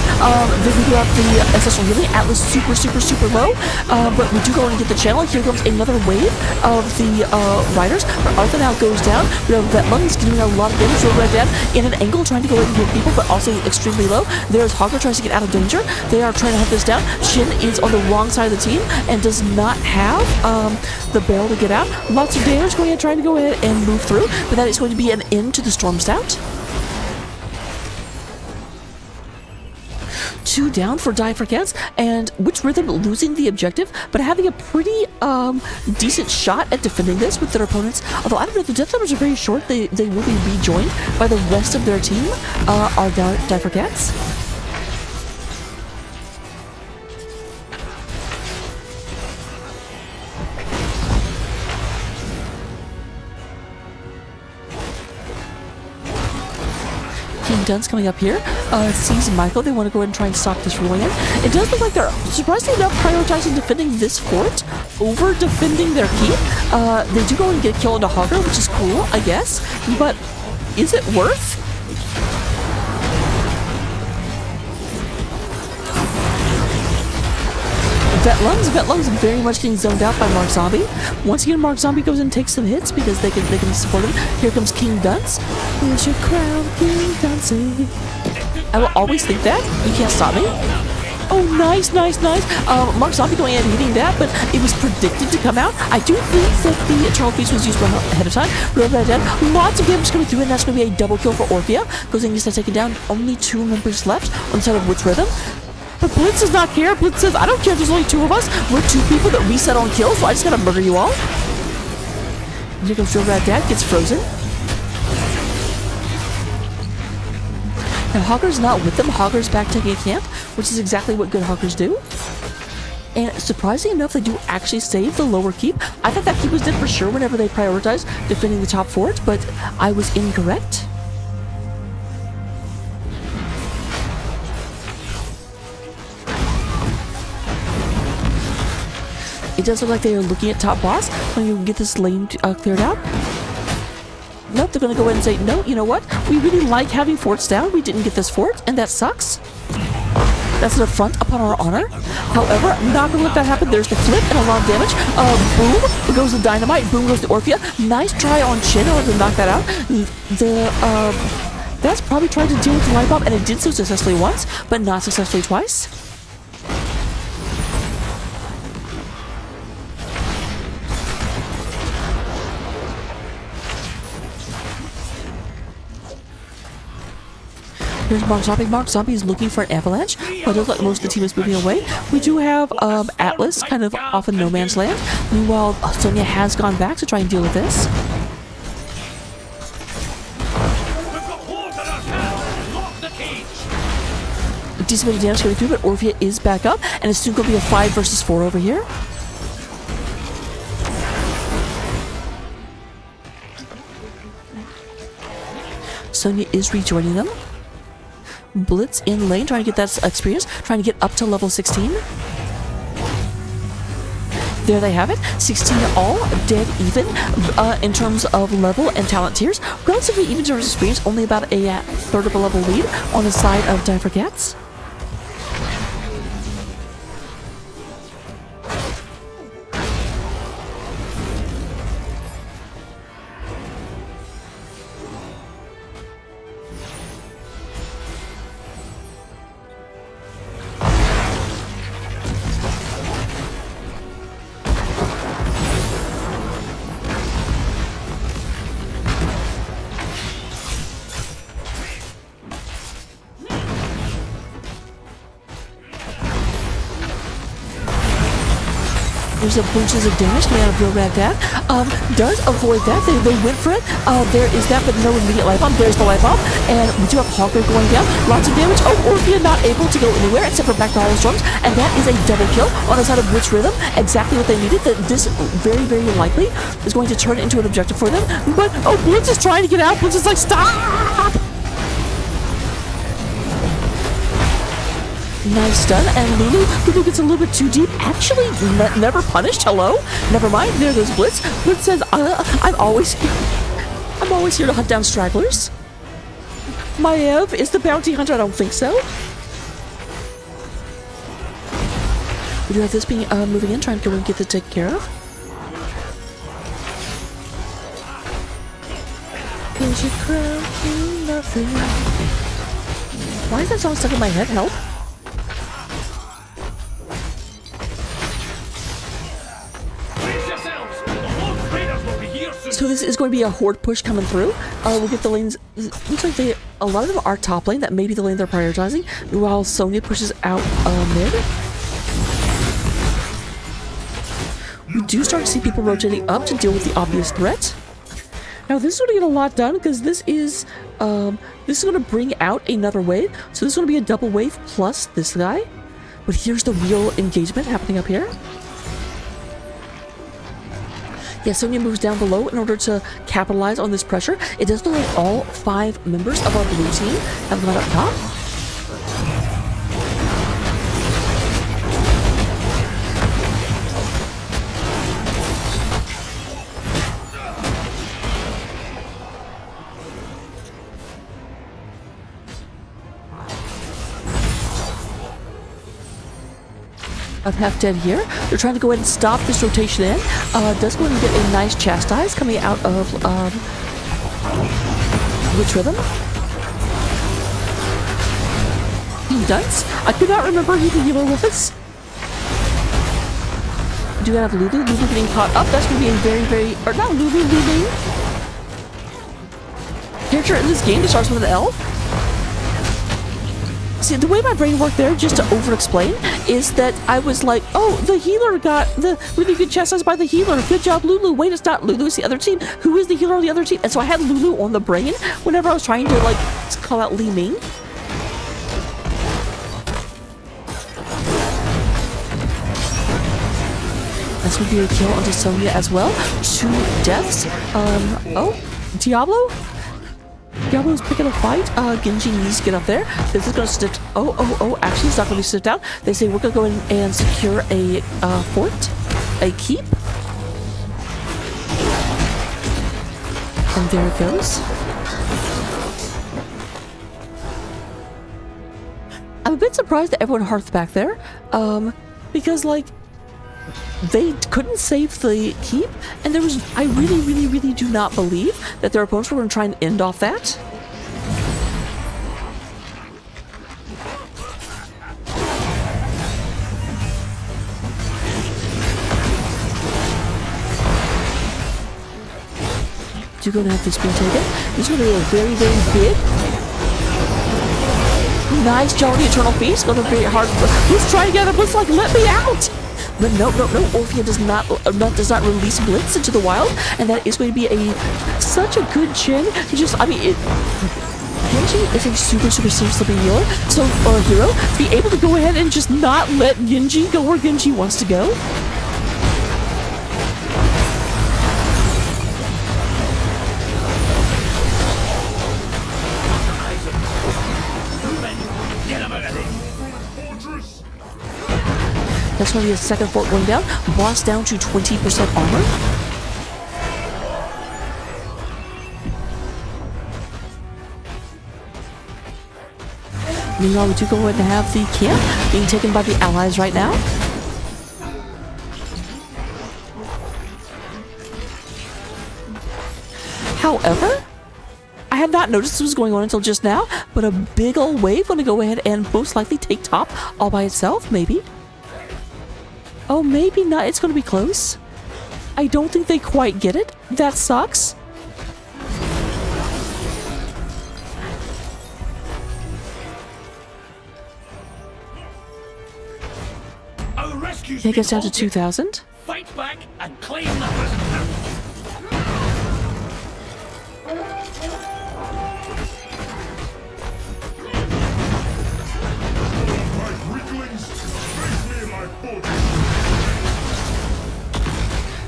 [SPEAKER 2] Then we do have the Ancestral Healing. Atlas super, super, super low. But we do go and get the channel. Here comes another wave of the riders. But Arthur now goes down. We have Vetlung. He's getting a lot of damage. Real Red Dead in an angle trying to go in and hit people, but also extremely low. There's Hogger tries to get out of danger. They are trying to hunt this down. Shin is on the wrong side of the team and does not have the barrel to get out. Lots of damage going in, trying to go ahead and move through, but that is going to be an end to the Storm Stout. 2 down for Die for Cats, and Witch Rhythm losing the objective, but having a pretty decent shot at defending this with their opponents. Although I don't know, the death numbers are very short. They will be rejoined by the rest of their team, our Die for Cats. King Dun's coming up here, sees Michael. They want to go ahead and try and stop this rolling in. It does look like they're surprisingly enough prioritizing defending this fort over defending their keep. They do go and get a kill into Hogger, which is cool, I guess, but is it worth? Vet Lungs very much getting zoned out by Mark Zombie. Once again, Mark Zombie goes and takes some hits because they can support him. Here comes King Dunce. Here's your crown, King Dunce. I will always think that. You can't stop me. Oh, nice. Mark Zombie going in and hitting that, but it was predicted to come out. I do think that the Eternal Feast was used ahead of time. Real Red Dead, lots of damage coming through, and that's going to be a double kill for Orphea. Goes in and gets taken down. Only 2 members left on the side of Witch Rhythm. But Blitz does not care. Blitz says, I don't care if there's only 2 of us. We're 2 people that reset on kills, so I just gotta murder you all. And here goes Real Red Dad, gets frozen. Now, Hogger's not with them. Hogger's back taking a camp, which is exactly what good Hoggers do. And surprisingly enough, they do actually save the lower keep. I thought that keep was dead for sure whenever they prioritized defending the top fort, but I was incorrect. It does look like they are looking at top boss. When you get this lane cleared out. Nope, they're going to go ahead and say, no, you know what? We really like having forts down. We didn't get this fort, and that sucks. That's an affront upon our honor. However, I'm not going to let that happen. There's the flip and a lot of damage. Boom goes the dynamite. Boom goes the Orphea. Nice try on Shin in order to knock that out. That's probably tried to deal with the light bomb, and it did so successfully once, but not successfully twice. Here's Mark Zombie. Mark Zombie is looking for an avalanche, but it looks like most of the team is moving away. We do have Atlas kind of off in no man's land. Meanwhile, Sonya has gone back to try and deal with this. A decent bit of damage coming through, but Orphea is back up, and it's soon going to be a 5 versus 4 over here. Sonya is rejoining them. Blitz in lane, trying to get that experience, trying to get up to level 16. There they have it, 16 all, dead even in terms of level and talent tiers. Relatively even in terms of experience, only about a third of a level lead on the side of Die for Cats. There's a bunches of damage coming out of Real Rad Dad. Does avoid that. They went for it. There is that, but no immediate life bomb. There's the life bomb. And we do have Hawker going down. Lots of damage. Oh, Orphea not able to go anywhere except for back to Hollow Storms. And that is a double kill on the side of Witch Rhythm. Exactly what they needed. That this very, very likely is going to turn into an objective for them. But, oh, Blitz is trying to get out. Blitz is like, stop! Nice stun, and Lulu gets a little bit too deep. Actually, never punished. Hello? Never mind. There goes Blitz. Blitz says, I'm always here to hunt down stragglers. Maev is the bounty hunter. I don't think so. We do have this being moving in, trying to go and get this taken care of. Is your crown nothing? Why is that song stuck in my head? Help. So this is going to be a horde push coming through. We'll get the lanes. Looks like a lot of them are top lane. That may be the lane they're prioritizing. While Sonya pushes out mid. We do start to see people rotating up to deal with the obvious threat. Now this is going to get a lot done because this is going to bring out another wave. So this is going to be a double wave plus this guy. But here's the real engagement happening up here. Yeah, Sonya moves down below in order to capitalize on this pressure. It does look like all 5 members of our blue team have gone up top. of half dead here. They're trying to go ahead and stop this rotation in. Does go ahead and get a nice chastise coming out of which rhythm? Dunce. I could not remember who the healer was. Do we have Lulu? Lulu getting caught up. That's going to be a very, very... Or not Lulu, Lulu. Character in this game that starts with an L. See, the way my brain worked there, just to over-explain, is that I was like, oh, the healer got the really good chastised by the healer. Good job, Lulu. Wait, it's not Lulu, it's the other team. Who is the healer on the other team? And so I had Lulu on the brain whenever I was trying to, like, call out Li Ming. That's going to be a kill onto Sonya as well. 2 deaths. Oh, Diablo? Diablo's picking a fight. Genji needs to get up there. This is going to stick. Oh. Actually, it's not going to be sticked out. They say we're going to go in and secure a fort, a keep. And there it goes. I'm a bit surprised that everyone hearthed back there. Because, like, they couldn't save the keep, and there was... I really do not believe that their opponents were going to try and end off that. You're going to have this being taken. This is going to be a very, very big... Nice job on the Eternal Feast. Going to be hard. Let's try to get him. Let's, like, let me out! But no. Orphea does not release Blitz into the wild, and that is going to be such a good chin. He just, I mean, Genji is a super seriously healer, or a hero. To be able to go ahead and just not let Genji go where Genji wants to go. That's going to be a second fort going down. Boss down to 20% armor. Meanwhile, we do go ahead and have the camp being taken by the allies right now. However, I had not noticed this was going on until just now, but a big old wave going to go ahead and most likely take top all by itself, maybe. Oh, maybe not. It's going to be close. I don't think they quite get it. That sucks. Take us down to 2,000.
[SPEAKER 3] Fight back and claim the prisoner.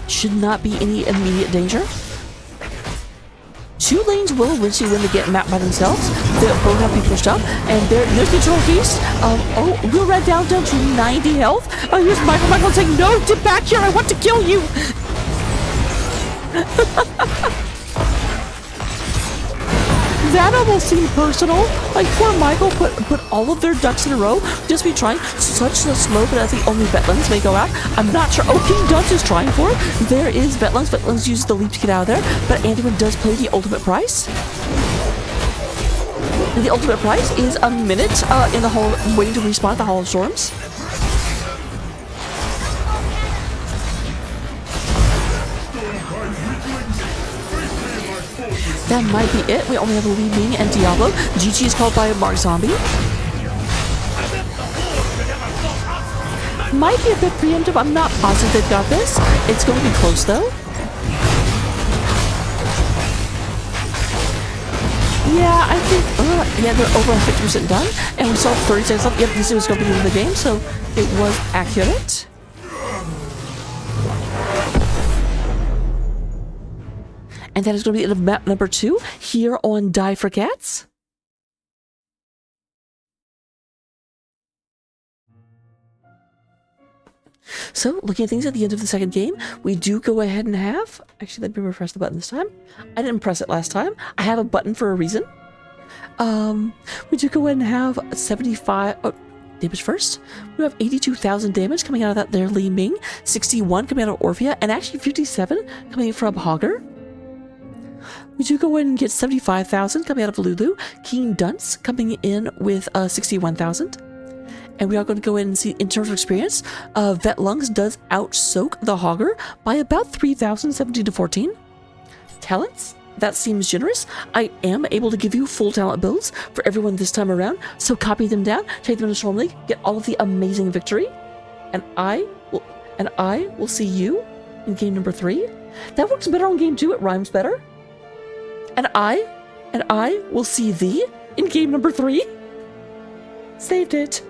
[SPEAKER 2] Should not be any immediate danger. 2 lanes will eventually win the get map by themselves. They'll both have to be pushed up. And there's the Eternal Feast. Oh, Real Red down to 90 health. Oh, here's Michael. Michael saying, no, get back here. I want to kill you. That almost seemed personal. Like, poor Michael put all of their ducks in a row. Just be trying. Such a slow, but I think only Vetlins may go out. I'm not sure. Oh, King Dunce is trying for it. There is Vetlins. Vetlins uses the leap to get out of there. But Anduin does play the ultimate price. And the ultimate price is a minute in the hall, waiting to respawn at the Hall of Storms. That might be it. We only have Li Ming and Diablo. GG is called by Mark Zombie. Might be a bit preemptive. I'm not positive they've got this. It's going to be close, though. Yeah, I think... yeah, they're over 50% done. And we saw 30 seconds left. Yep, this was going to be the end of the game, so it was accurate. And that is going to be the end of map number 2 here on Die for Cats. So, looking at things at the end of the second game, we do go ahead and have... Actually, let me refresh the button this time. I didn't press it last time. I have a button for a reason. We do go ahead and have 75... damage first. We have 82,000 damage coming out of that there Li Ming, 61 coming out of Orphea, and actually 57 coming from Hogger. We do go in and get 75,000 coming out of Lulu. King Dunce coming in with 61,000. And we are going to go in and see, in terms of experience, Vet Lungs does out-soak the Hogger by about 3,000, 17 to 14. Talents? That seems generous. I am able to give you full talent builds for everyone this time around, so copy them down, take them to Storm League, get all of the amazing victory, and I will see you in game number 3. That works better on game 2, it rhymes better. And I will see thee in game number 3. Saved it.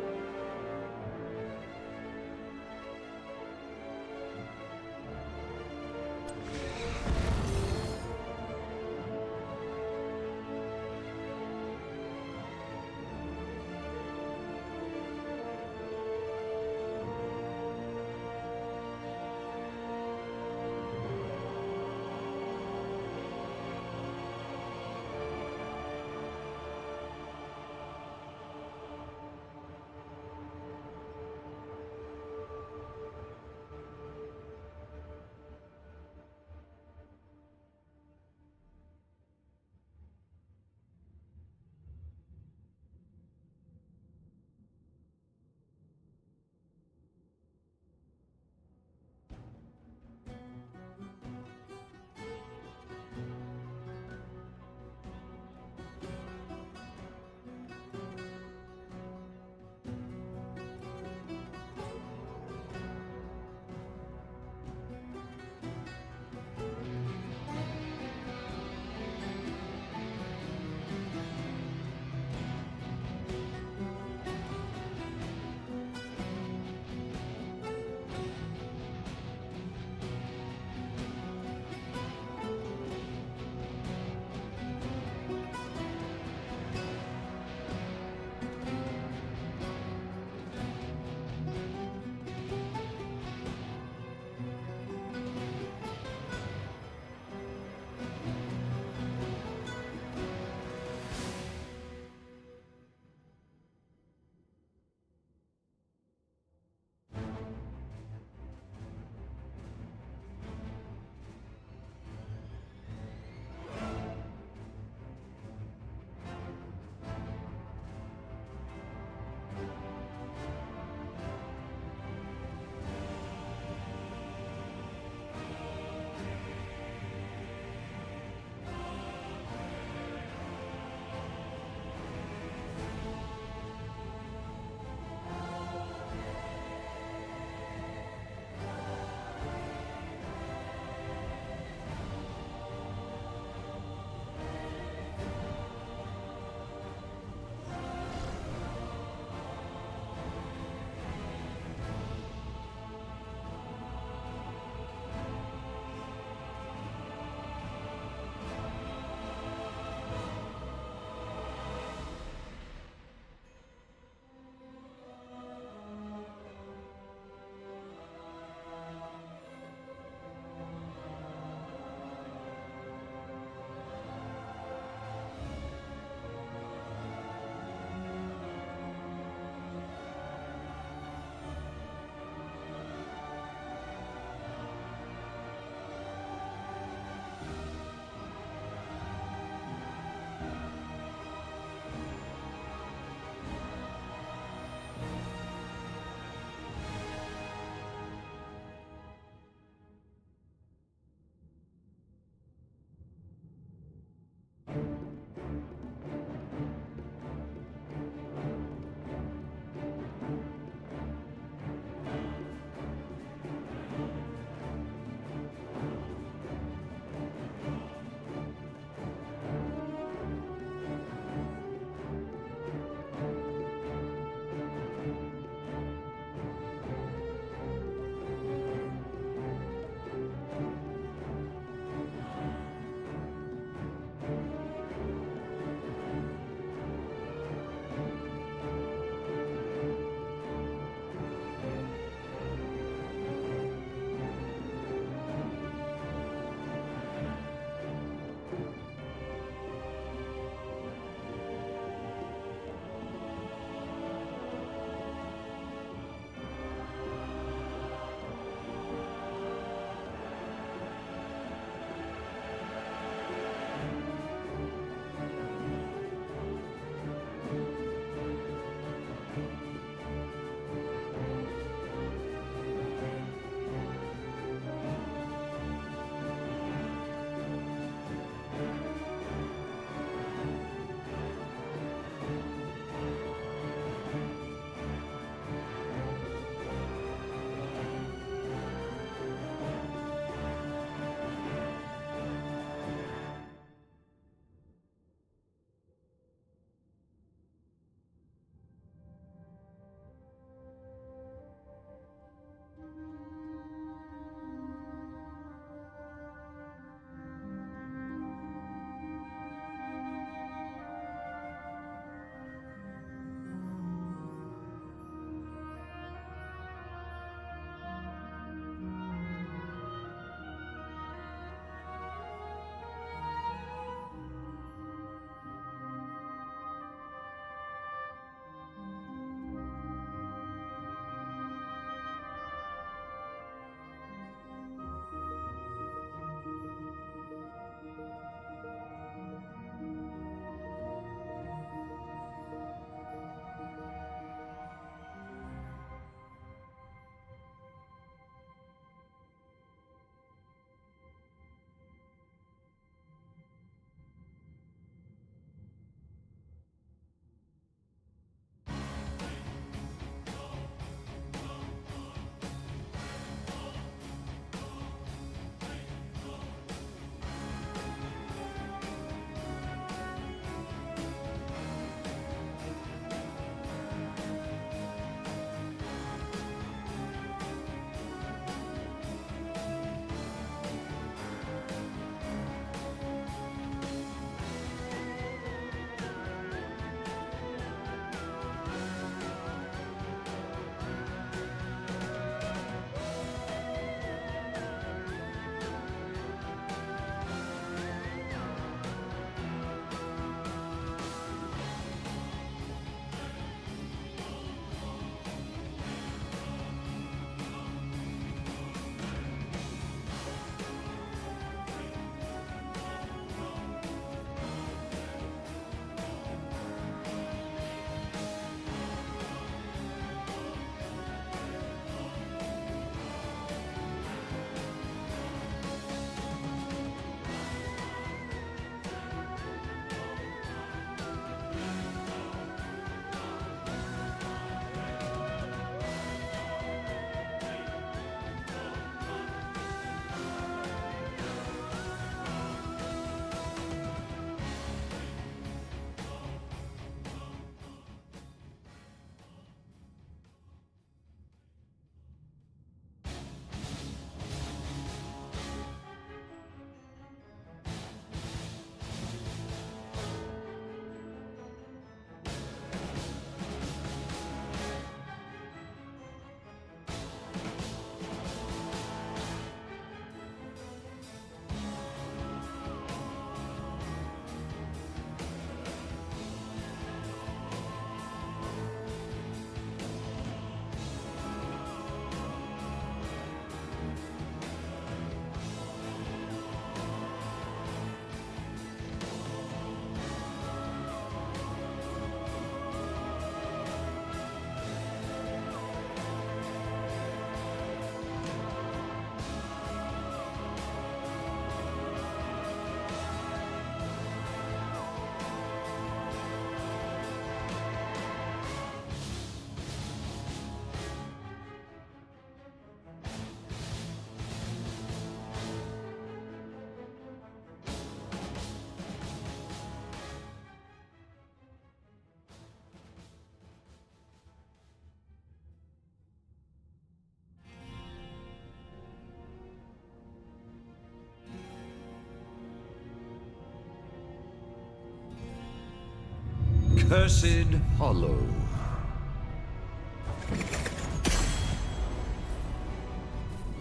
[SPEAKER 5] Cursed Hollow.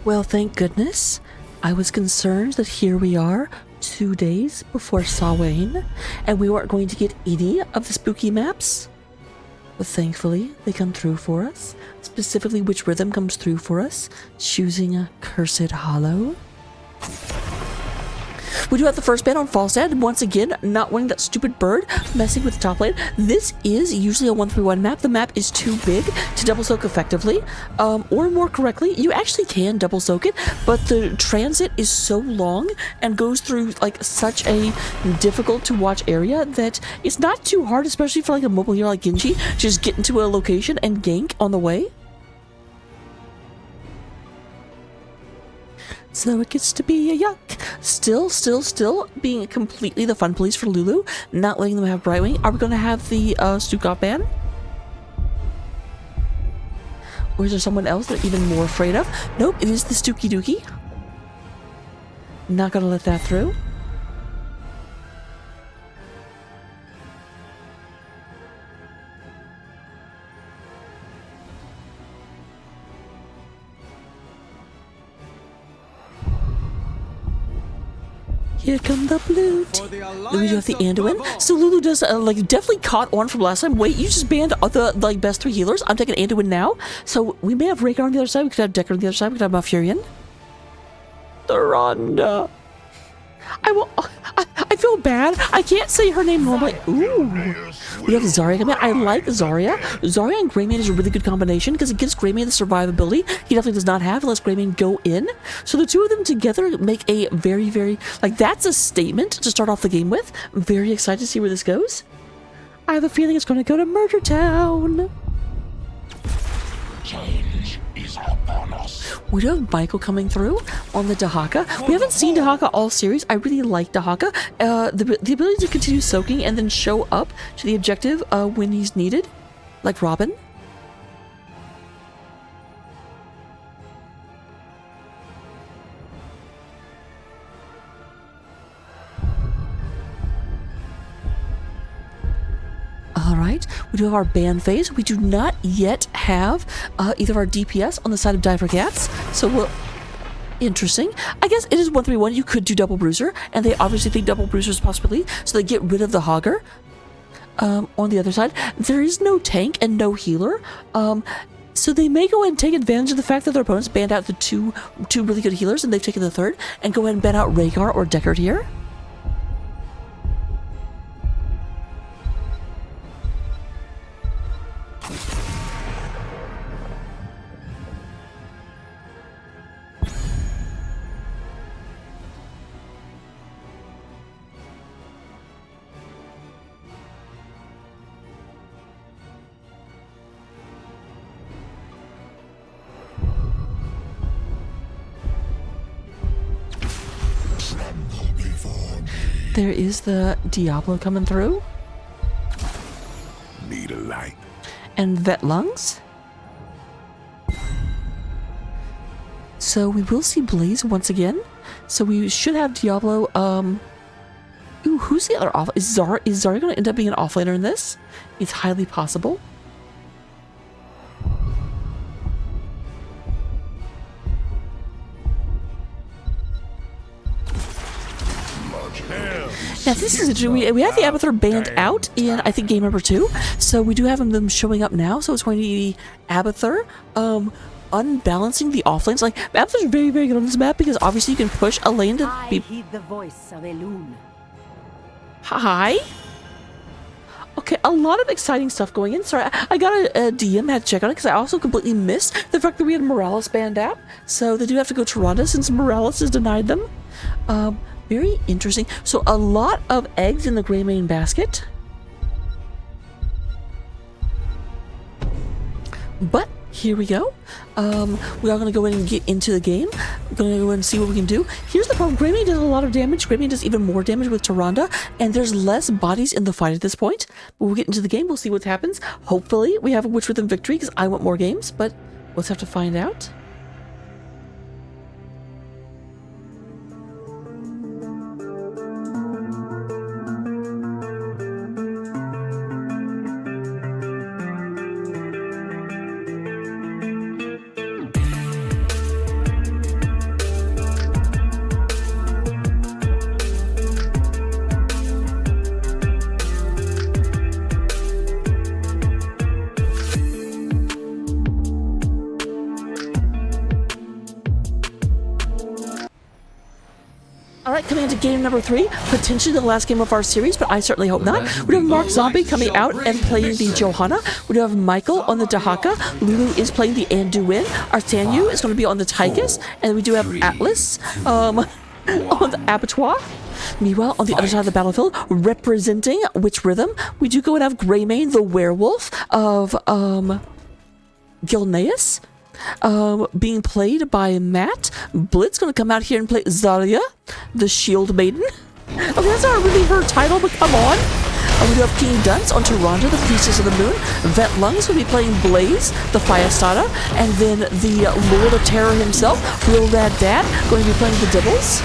[SPEAKER 2] Well, thank goodness. I was concerned that here we are, 2 days before Samhain, and we weren't going to get any of the spooky maps. But thankfully, they come through for us. Specifically, which rhythm comes through for us, choosing a Cursed Hollow. We do have the first ban on Falstad, once again, not wanting that stupid bird messing with the top lane. This is usually a 1-3-1 map. The map is too big to double soak effectively, or more correctly, you actually can double soak it, but the transit is so long and goes through like such a difficult to watch area that it's not too hard, especially for like a mobile hero like Genji, to just get into a location and gank on the way. So it gets to be a yuck. Still being completely the fun police for Lulu, not letting them have Brightwing. Are we going to have the Stukov ban? Or is there someone else they're even more afraid of? Nope, it is the Stooky Dookie. Not going to let that through. Here come the blue team. Then we do have the Anduin. So Lulu does, like, definitely caught on from last time. Wait, you just banned the, like, best 3 healers? I'm taking Anduin now. So we may have Rhaegar on the other side. We could have Decker on the other side. We could have Malfurion. Ronda. I feel bad. I can't say her name normally. Ooh. We have Zarya coming out. I like Zarya. Zarya and Greymane is a really good combination because it gives Greymane the survivability he definitely does not have unless Greymane go in. So the two of them together make a very, very, like, that's a statement to start off the game with. I'm very excited to see where this goes. I have a feeling it's going to go to Murder Town.
[SPEAKER 3] Change is upon us.
[SPEAKER 2] We do have Michael coming through on the Dahaka. We haven't seen Dahaka all series. I really like Dahaka. The ability to continue soaking and then show up to the objective when he's needed, like Robin. Alright, we do have our ban phase. We do not yet have either of our DPS on the side of Diver Cats, so we'll... Interesting. I guess it is 1-3-1. You could do Double Bruiser, and they obviously think Double Bruiser is a possibility, so they get rid of the Hogger. On the other side, there is no tank and no healer, so they may go ahead and take advantage of the fact that their opponents banned out the two really good healers, and they've taken the third, and go ahead and ban out Rhaegar or Deckard here. There is the Diablo coming through.
[SPEAKER 3] Need a light.
[SPEAKER 2] And Vet Lungs. So we will see Blaze once again. So we should have Diablo. Ooh, who's the other off? Is Zarya going to end up being an offlaner in this? It's highly possible. Now this is interesting. We have the Abathur banned out in, I think, game number 2. So we do have them showing up now. So it's going to be Abathur unbalancing the offlanes. Like, Abathur's very, very good on this map because obviously you can push a lane to be...
[SPEAKER 6] I heed the voice of Elune.
[SPEAKER 2] Hi? Okay, a lot of exciting stuff going in. Sorry, I got a DM, had to check on it because I also completely missed the fact that we had Morales banned out. So they do have to go to Ronda since Morales has denied them. Very interesting. So a lot of eggs in the Greymane basket. But here we go. We are going to go in and get into the game. We're going to go in and see what we can do. Here's the problem. Greymane does a lot of damage. Greymane does even more damage with Tyrande, and there's less bodies in the fight at this point. But we'll get into the game. We'll see what happens. Hopefully, we have a Witch Rhythm victory because I want more games, but we'll have to find out. like coming into game number 3, potentially the last game of our series, but I certainly hope not. We have Mark Zombie coming out and playing the Johanna. We do have Michael on the Dahaka. Lulu is playing the Anduin. Arthanyu is going to be on the Tychus. And we do have Atlas on the Abattoir. Meanwhile, on the other side of the battlefield, representing Witch Rhythm, we do go and have Greymane, the werewolf of Gilneas. Being played by Matt. Blitz gonna come out here and play Zarya, the Shield Maiden. Okay, that's not really her title, but come on. We do have King Dunce on Tyrande, the Priestess of the Moon. Vet Lung's gonna be playing Blaze, the Firestarter, and then the Lord of Terror himself, Real Rad Dad, going to be playing the Dibbles.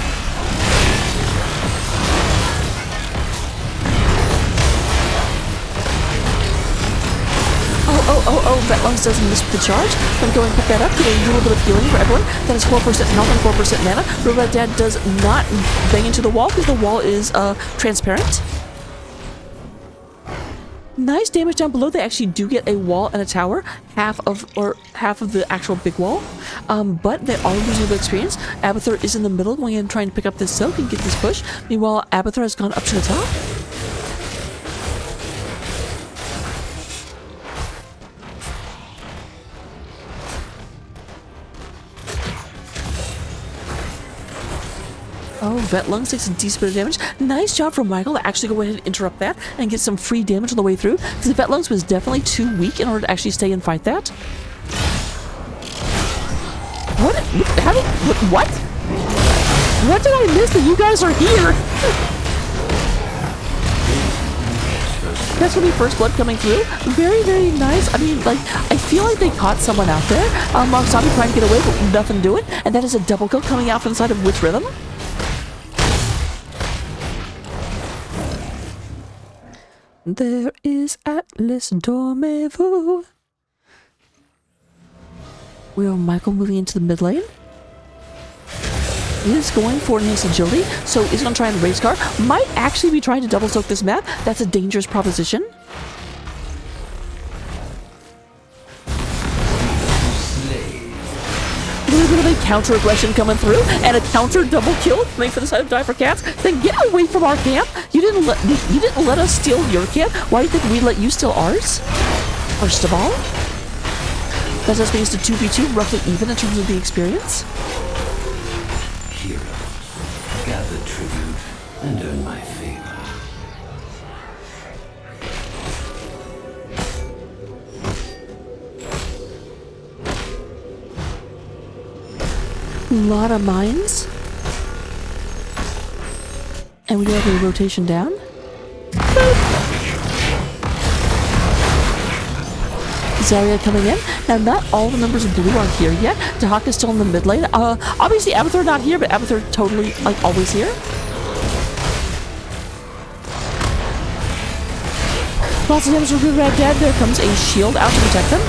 [SPEAKER 2] Oh, Vet Lungs doesn't miss the charge. I'm going to go and pick that up, get a little bit of healing for everyone. That is 4% health and 4% mana. Real Red Dad does not bang into the wall because the wall is transparent. Nice damage down below. They actually do get a wall and a tower, half of the actual big wall. But they are losing the experience. Abathur is in the middle, going in and trying to pick up this soak and get this push. Meanwhile, Abathur has gone up to the top. Oh, Vet Lungs takes a decent bit of damage. Nice job from Michael to actually go ahead and interrupt that and get some free damage on the way through. Because Vet Lungs was definitely too weak in order to actually stay and fight that. What? How did... What? What did I miss that you guys are here? That's gonna be first blood coming through. Very, very nice. I mean, like, I feel like they caught someone out there. Mark Zombie trying to get away, but nothing doing. And that is a double kill coming out from the side of Witch Rhythm. There is Atlas Dormevu. We have Michael moving into the mid lane. He is going for enhanced agility, so he's going to try and race car. Might actually be trying to double soak this map. That's a dangerous proposition. A little bit of a counter aggression coming through, and a counter double kill coming for the side of Die for Cats. Then get away from our camp. You didn't let us steal your camp. Why do you think we let you steal ours? First of all, that just means the 2v2 roughly even in terms of the experience.
[SPEAKER 5] Heroes, gather tribute and earn my favor.
[SPEAKER 2] Lot of mines. And we do have a rotation down. Zarya coming in. Now, not all the members of blue are here yet. Dahaka's still in the mid lane. Obviously, Abathur not here, but Abathur totally, like, always here. Lots of damage from Red Dad. There comes a shield out to protect them.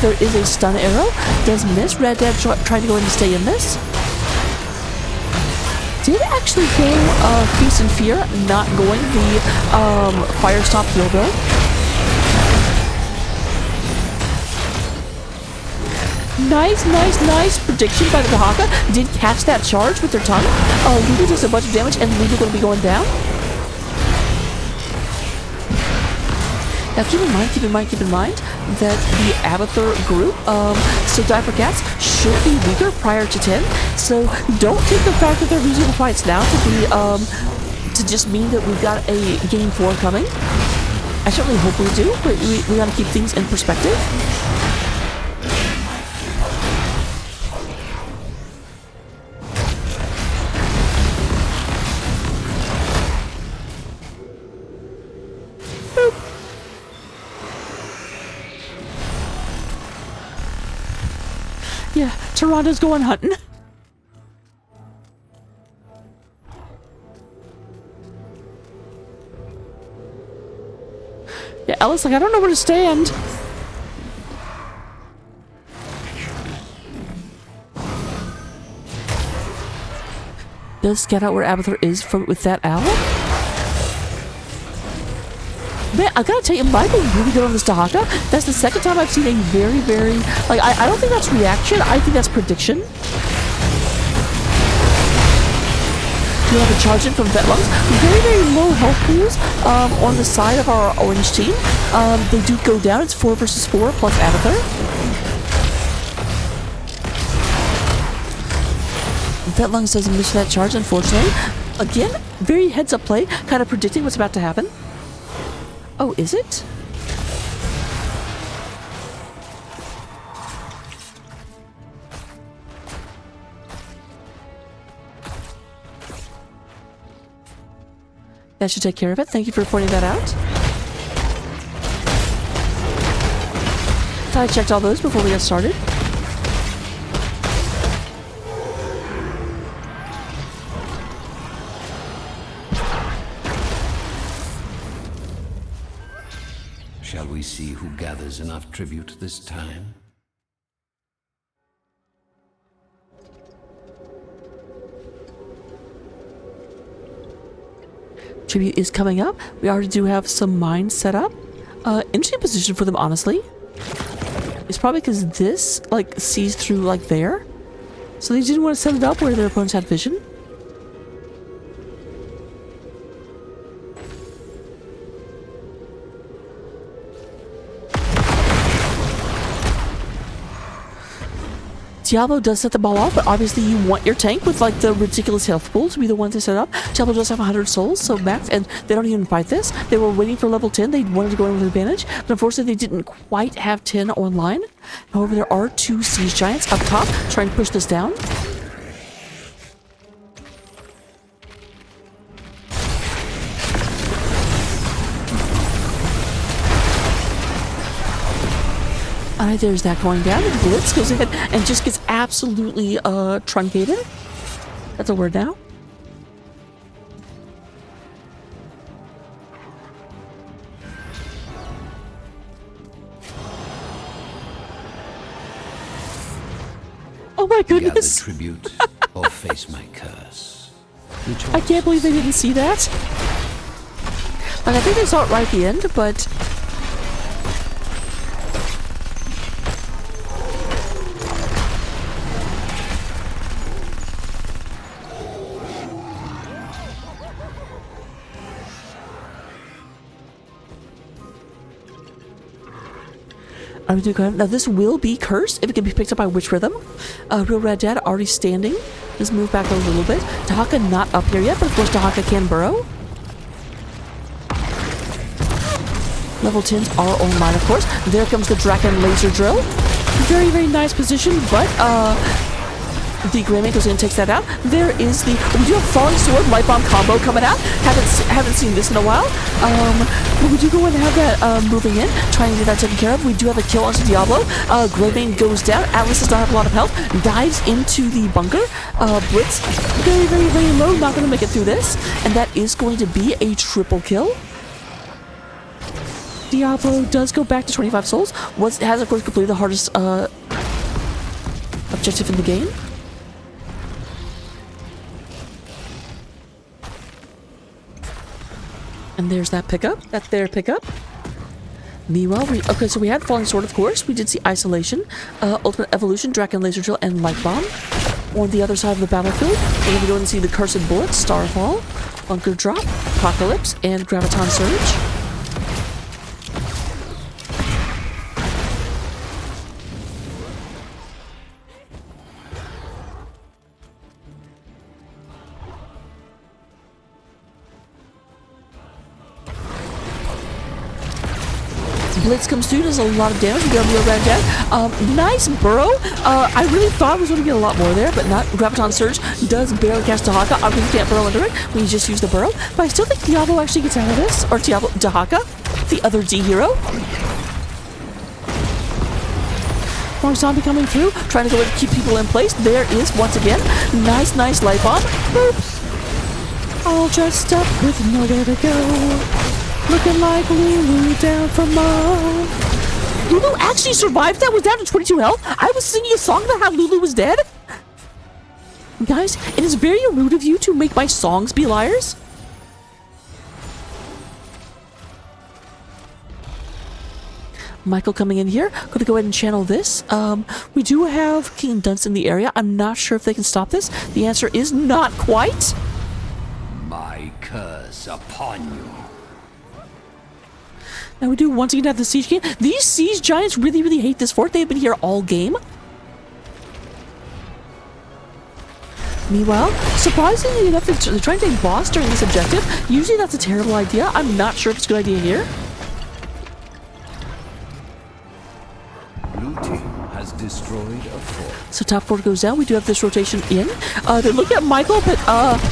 [SPEAKER 2] There is a stun arrow. Does miss. Red Dad trying to go in and stay in this. Did actually go Feast and Fear, not going the Fire Stop heal though. Nice prediction by the Dahaka. Did catch that charge with their tongue. Lulu does a bunch of damage, and Lulu going to be going down. Now keep in mind that the Abathur group, so Die for Cats, should be weaker prior to 10. So don't take the fact that they're losing the fights now to be, to just mean that we've got a game 4 coming. I certainly hope we do, but we gotta keep things in perspective. Yeah, Tyrande's going hunting. Yeah, Ellis, like, I don't know where to stand. Does scout out where Abathur is with that owl? Man, I gotta tell you, Michael really good on this Dahaka. That's the second time I've seen a very, very... Like, I don't think that's reaction. I think that's prediction. do have a charge in from Vetlungs. Very, very low health pools on the side of our orange team. They do go down. It's 4 versus 4 plus Abathur. Vetlungs doesn't miss that charge, unfortunately. Again, very heads-up play, kind of predicting what's about to happen. Oh, is it? That should take care of it. Thank you for pointing that out. Thought I checked all those before we got started.
[SPEAKER 5] Shall we see who gathers enough tribute this time?
[SPEAKER 2] Tribute is coming up. We already do have some mines set up. Interesting position for them, honestly. It's probably because this, like, sees through, like, there. So they didn't want to set it up where their opponents had vision. Diablo does set the ball off, but obviously you want your tank with like the ridiculous health pool to be the one to set up. Diablo does have 100 souls, so max, and they don't even fight this. They were waiting for level 10. They wanted to go in with advantage, but unfortunately they didn't quite have 10 online. However, there are 2 siege giants up top trying to push this down. Alright, there's that going down. And Blitz goes ahead and just gets absolutely truncated. That's a word now. Oh my goodness!
[SPEAKER 5] Gather tribute or face my curse.
[SPEAKER 2] I can't believe they didn't see that. Like, I think they saw it right at the end, but... I'm gonna go ahead. Now this will be cursed if it can be picked up by Witch Rhythm. Real Red Dad already standing. Just move back a little bit. Dahaka not up here yet, but of course Dahaka can burrow. Level 10s are online, of course. There comes the Draken Laser Drill. Very, very nice position, but the Greymane goes in and takes that out. There is the... We do have Falling Sword, Light Bomb combo coming out. Haven't seen this in a while. But we do go and have that moving in, trying to get that taken care of. We do have a kill onto Diablo. Greymane goes down. Atlas does not have a lot of health. Dives into the bunker. Blitz, very, very, very low. Not going to make it through this. And that is going to be a triple kill. Diablo does go back to 25 souls. Has, of course, completed the hardest objective in the game. And there's that pickup. That's their pickup. Meanwhile, okay, so we had Falling Sword, of course. We did see Isolation, Ultimate Evolution, Draken Laser Drill, and Light Bomb. On the other side of the battlefield, we're going to go and see the Cursed Bullet, Starfall, Bunker Drop, Apocalypse, and Graviton Surge. Blitz comes through, does a lot of damage. We got a real red death. Nice burrow. I really thought I was going to get a lot more there, but not. Graviton Surge does barely cast Dahaka. Obviously can't burrow under it. We just use the burrow. But I still think Diablo actually gets out of this. Or Dahaka, the other D hero. More zombie coming through, trying to go and keep people in place. There is, once again, nice light bomb. Boop. All dressed up with nowhere to go. Looking like Lulu down from Mom. Lulu actually survived that, was down to 22 health. I was singing a song about how Lulu was dead. Guys, it is very rude of you to make my songs be liars. Michael coming in here. Gonna go ahead and channel this. We do have King and Dunce in the area. I'm not sure if they can stop this. The answer is not quite.
[SPEAKER 5] curse upon you.
[SPEAKER 2] Now we do once again have the siege king. These siege giants really, really hate this fort. They've been here all game. Meanwhile, surprisingly enough, they're trying to take boss during this objective. Usually that's a terrible idea. I'm not sure if it's a good idea here.
[SPEAKER 5] Blue team has destroyed a fort.
[SPEAKER 2] So top fort goes down. We do have this rotation in. They're looking at Michael, but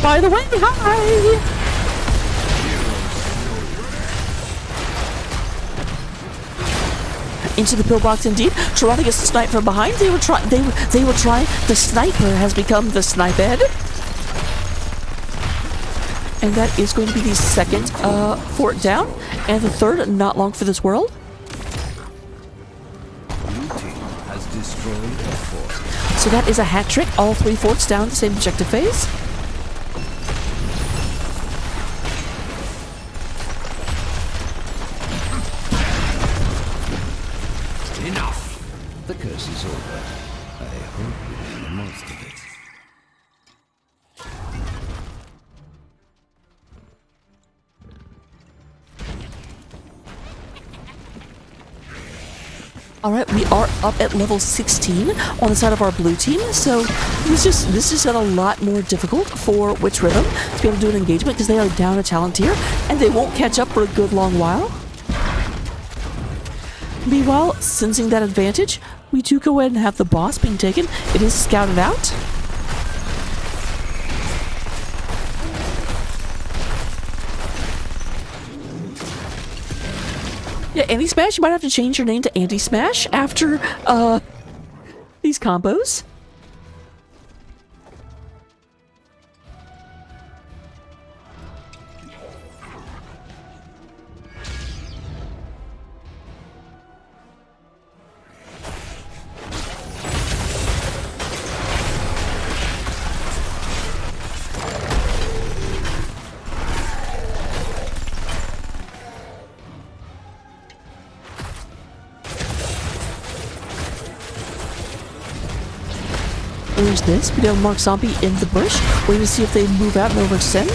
[SPEAKER 2] by the way, hi! Into the pillbox indeed. Toronto gets sniped from behind. They were trying. The sniper has become the sniped. And that is going to be the second fort down, and the third not long for this world.
[SPEAKER 5] Blue team has destroyed a fort.
[SPEAKER 2] So that is a hat trick. All three forts down the same objective phase.
[SPEAKER 5] Enough! The curse is over. I hope you make the most of it.
[SPEAKER 2] Alright, we are up at level 16 on the side of our blue team, so this is a lot more difficult for Witch Rhythm to be able to do an engagement because they are down a talent tier, and they won't catch up for a good long while. Meanwhile, sensing that advantage, we do go ahead and have the boss being taken. It is scouted out. Yeah, Anti-Smash, you might have to change your name to Anti-Smash after these combos. There's this. We have Mark Zombie in the bush, waiting to see if they move out and overextend.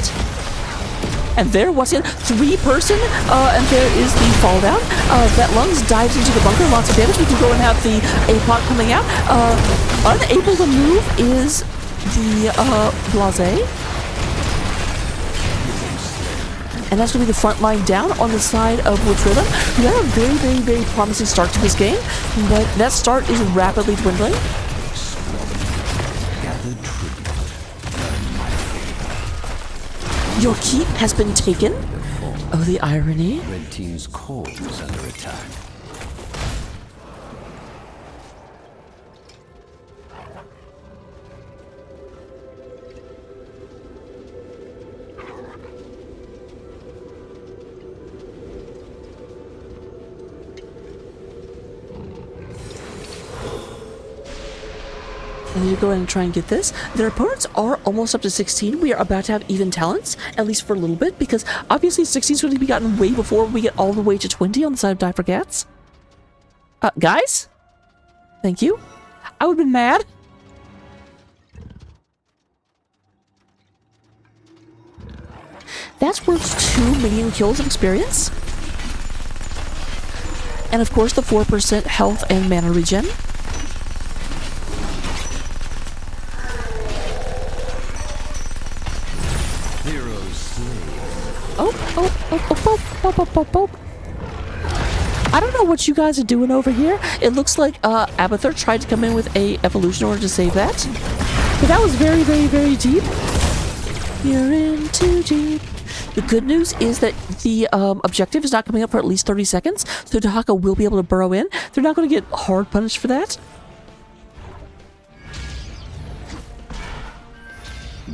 [SPEAKER 2] And there, once again, 3-person, and there is the fall down. Vet Lungs dives into the bunker, lots of damage. We can go and have the APOC coming out. Unable to move is the Blase. And that's going to be the front line down on the side of Witch Rhythm. We had a very, very, very promising start to this game, but that start is rapidly dwindling. Your keep has been taken. Oh, the irony.
[SPEAKER 5] Red team's core is under attack.
[SPEAKER 2] And you go ahead and try and get this. Their opponents are almost up to 16. We are about to have even talents, at least for a little bit, because obviously 16 is going to be gotten way before we get all the way to 20 on the side of Die for Cats. Guys? Thank you. I would have been mad. That's worth 2 minion kills of experience. And of course the 4% health and mana regen. Oh. I don't know what you guys are doing over here. It looks like Abathur tried to come in with a evolution in order to save that. But that was very, very, very deep. You're in too deep. The good news is that the objective is not coming up for at least 30 seconds, so Dahaka will be able to burrow in. They're not going to get hard punished for that.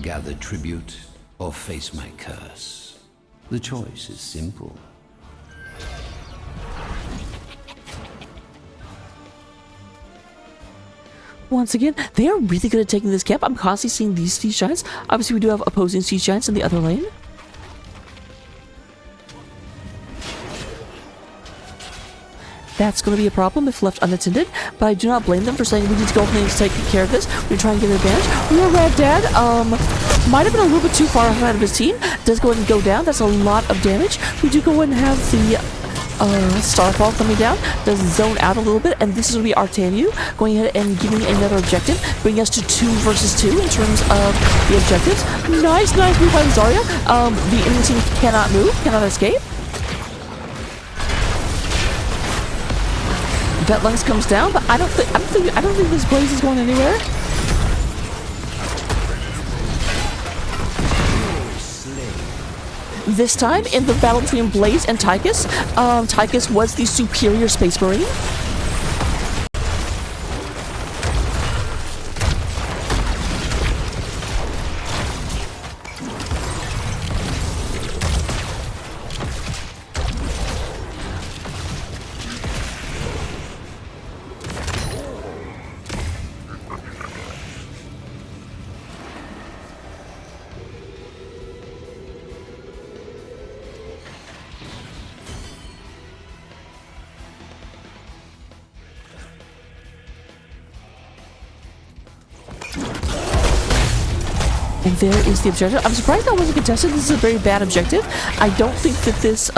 [SPEAKER 5] Gather tribute or face my curse. The choice is simple.
[SPEAKER 2] Once again, they are really good at taking this camp. I'm constantly seeing these siege giants. Obviously, we do have opposing siege giants in the other lane. that's going to be a problem if left unattended, but I do not blame them for saying we need to go ahead and take care of this. We try and get an advantage. Real Red Dad, might have been a little bit too far ahead of his team. Does go ahead and go down. That's a lot of damage. We do go ahead and have the Starfall coming down. Does zone out a little bit, and this is going to be Artanu going ahead and giving another objective, bringing us to 2 versus 2 in terms of the objectives. Nice move by Zarya. The enemy team cannot move, cannot escape. Vetlungs comes down, but I don't think this Blaze is going anywhere. This time, in the battle between Blaze and Tychus, Tychus was the superior Space Marine. And there is the objective. I'm surprised that wasn't contested. This is a very bad objective. I don't think that this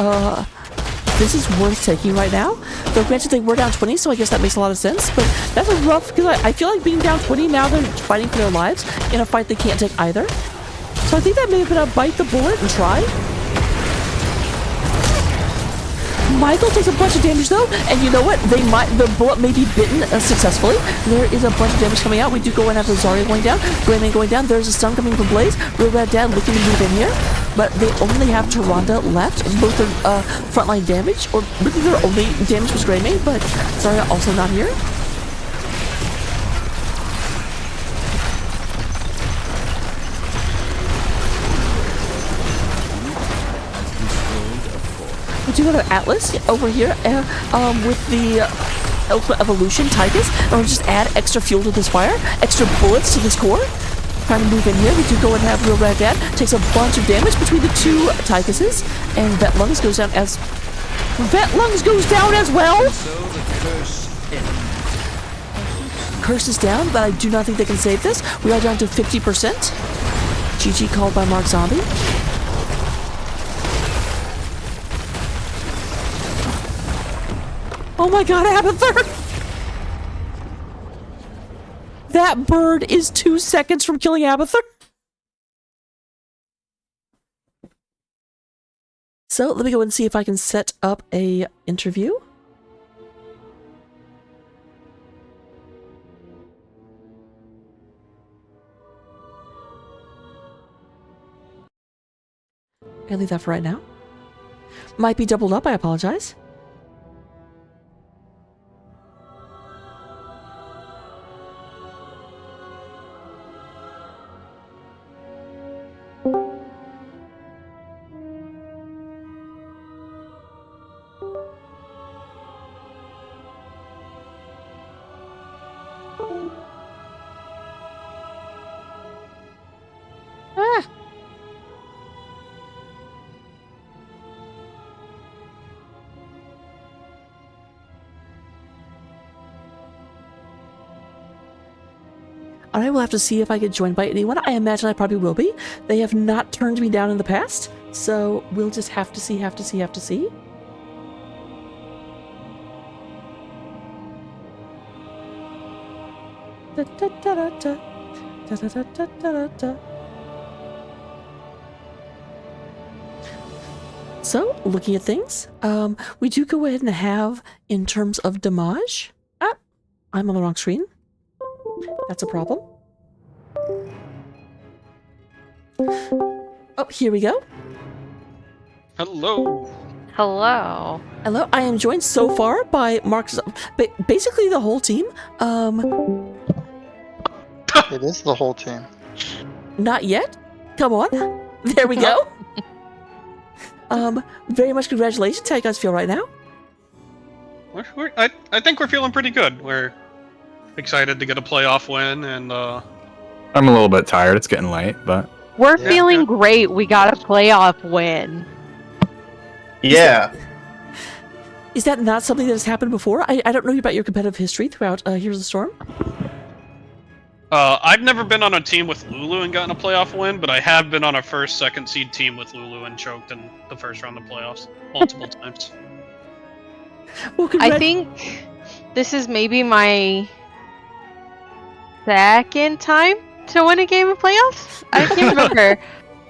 [SPEAKER 2] is worth taking right now. Though granted they were down 20, so I guess that makes a lot of sense. But that's a rough, because I feel like being down 20 now they're fighting for their lives in a fight they can't take either. So I think that may have been a bite the bullet and try. Michael takes a bunch of damage though, and you know what? The bullet may be bitten successfully. There is a bunch of damage coming out. We do go and have the Zarya going down, Greyman going down. There's a stun coming from Blaze. Real Red Dad looking to move in here, but they only have Tyrande left. Both are frontline damage, or really their only damage was Greyman, but Zarya also not here. We do have an Atlas over here with the Ultimate Evolution Tychus, and we'll just add extra fuel to this fire, extra bullets to this core. Trying to move in here. We do go and have Real Red Dad. Takes a bunch of damage between the 2 Tychuses, and Vetlungs goes down as... Vetlungs goes down as well!
[SPEAKER 5] So the curse ends.
[SPEAKER 2] Curse is down, but I do not think they can save this. We are down to 50%. GG called by Mark Zombie. Oh my god, I have a third! That bird is 2 seconds from killing Abathur. So let me go and see if I can set up a interview. I'll leave that for right now. Might be doubled up, I apologize. I will have to see if I get joined by anyone. I imagine I probably will be. They have not turned me down in the past, so we'll just have to see. So, looking at things, we do go ahead and have, in terms of damage... I'm on the wrong screen. That's a problem. Oh, here we go.
[SPEAKER 7] Hello.
[SPEAKER 8] Hello.
[SPEAKER 2] Hello. I am joined so far by Mark's, basically the whole team.
[SPEAKER 9] It is the whole team.
[SPEAKER 2] Not yet. Come on. There we go. Very much congratulations. How you guys feel right now?
[SPEAKER 7] I think we're feeling pretty good. We're excited to get a playoff win, and
[SPEAKER 10] I'm a little bit tired. It's getting late, but
[SPEAKER 8] we're feeling great. We got a playoff win.
[SPEAKER 9] Yeah.
[SPEAKER 2] Is that not something that has happened before? I don't know about your competitive history throughout Heroes of the Storm.
[SPEAKER 7] I've never been on a team with Lulu and gotten a playoff win, but I have been on a first, second seed team with Lulu and choked in the first round of playoffs multiple times.
[SPEAKER 2] Well,
[SPEAKER 8] I think this is maybe my second time to win a game of playoffs. I can't remember.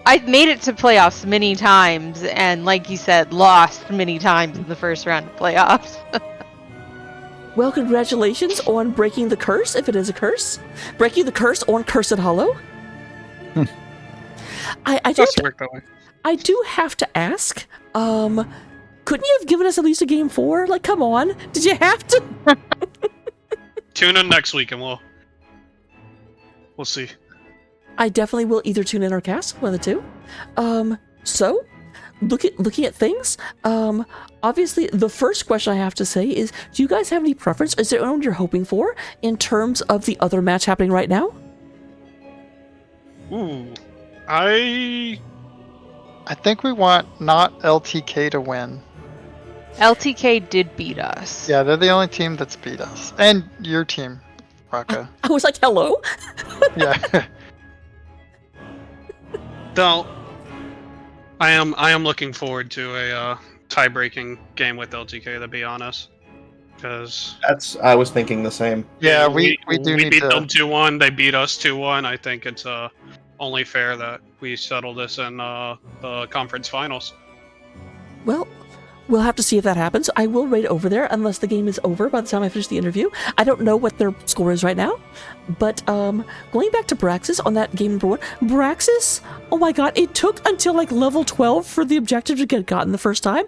[SPEAKER 8] I've made it to playoffs many times, and like you said, lost many times in the first round of playoffs.
[SPEAKER 2] Well, congratulations on breaking the curse, if it is a curse. Breaking the curse on Cursed Hollow. I do have to ask, couldn't you have given us at least a game 4? Like, come on. Did you have to?
[SPEAKER 7] Tune in next week and we'll see.
[SPEAKER 2] I definitely will either tune in or cast, one of the two. So, looking at things, obviously the first question I have to say is, do you guys have any preference? Is there anyone you're hoping for in terms of the other match happening right now?
[SPEAKER 7] Ooh. I
[SPEAKER 9] think we want not LTK to win.
[SPEAKER 8] LTK did beat us.
[SPEAKER 9] Yeah, they're the only team that's beat us. And your team, Raka.
[SPEAKER 2] I was like, hello?
[SPEAKER 9] Yeah.
[SPEAKER 7] Don't. I am looking forward to a tie-breaking game with LTK, to be honest, because
[SPEAKER 11] I was thinking the same.
[SPEAKER 9] Yeah, we do need
[SPEAKER 7] beat
[SPEAKER 9] to.
[SPEAKER 7] them 2-1. They beat us 2-1. I think it's only fair that we settle this in the conference finals.
[SPEAKER 2] Well, we'll have to see if that happens. I will raid over there unless the game is over by the time I finish the interview. I don't know what their score is right now. But going back to Braxis on that game number 1, Braxis, oh my god, it took until like level 12 for the objective to get gotten the first time.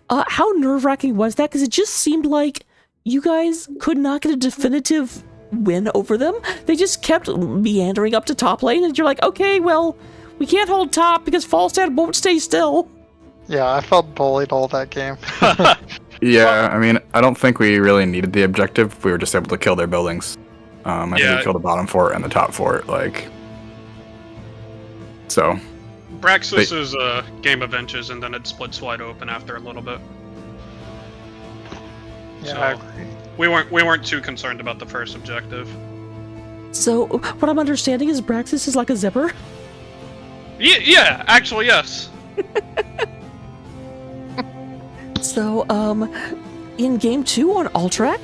[SPEAKER 2] How nerve-wracking was that? Because it just seemed like you guys could not get a definitive win over them. They just kept meandering up to top lane, and you're like, okay, well, we can't hold top because Falstad won't stay still.
[SPEAKER 9] Yeah, I felt bullied all that game.
[SPEAKER 10] Yeah, I mean, I don't think we really needed the objective. We were just able to kill their buildings. I think we killed the bottom fort and the top fort, so.
[SPEAKER 7] Braxis is a game of inches, and then it splits wide open after a little bit.
[SPEAKER 9] Yeah,
[SPEAKER 7] So,
[SPEAKER 9] I agree.
[SPEAKER 7] We weren't too concerned about the first objective.
[SPEAKER 2] So, what I'm understanding is Braxis is like a zipper?
[SPEAKER 7] Yeah, actually, yes.
[SPEAKER 2] So, in game 2 on Alterac,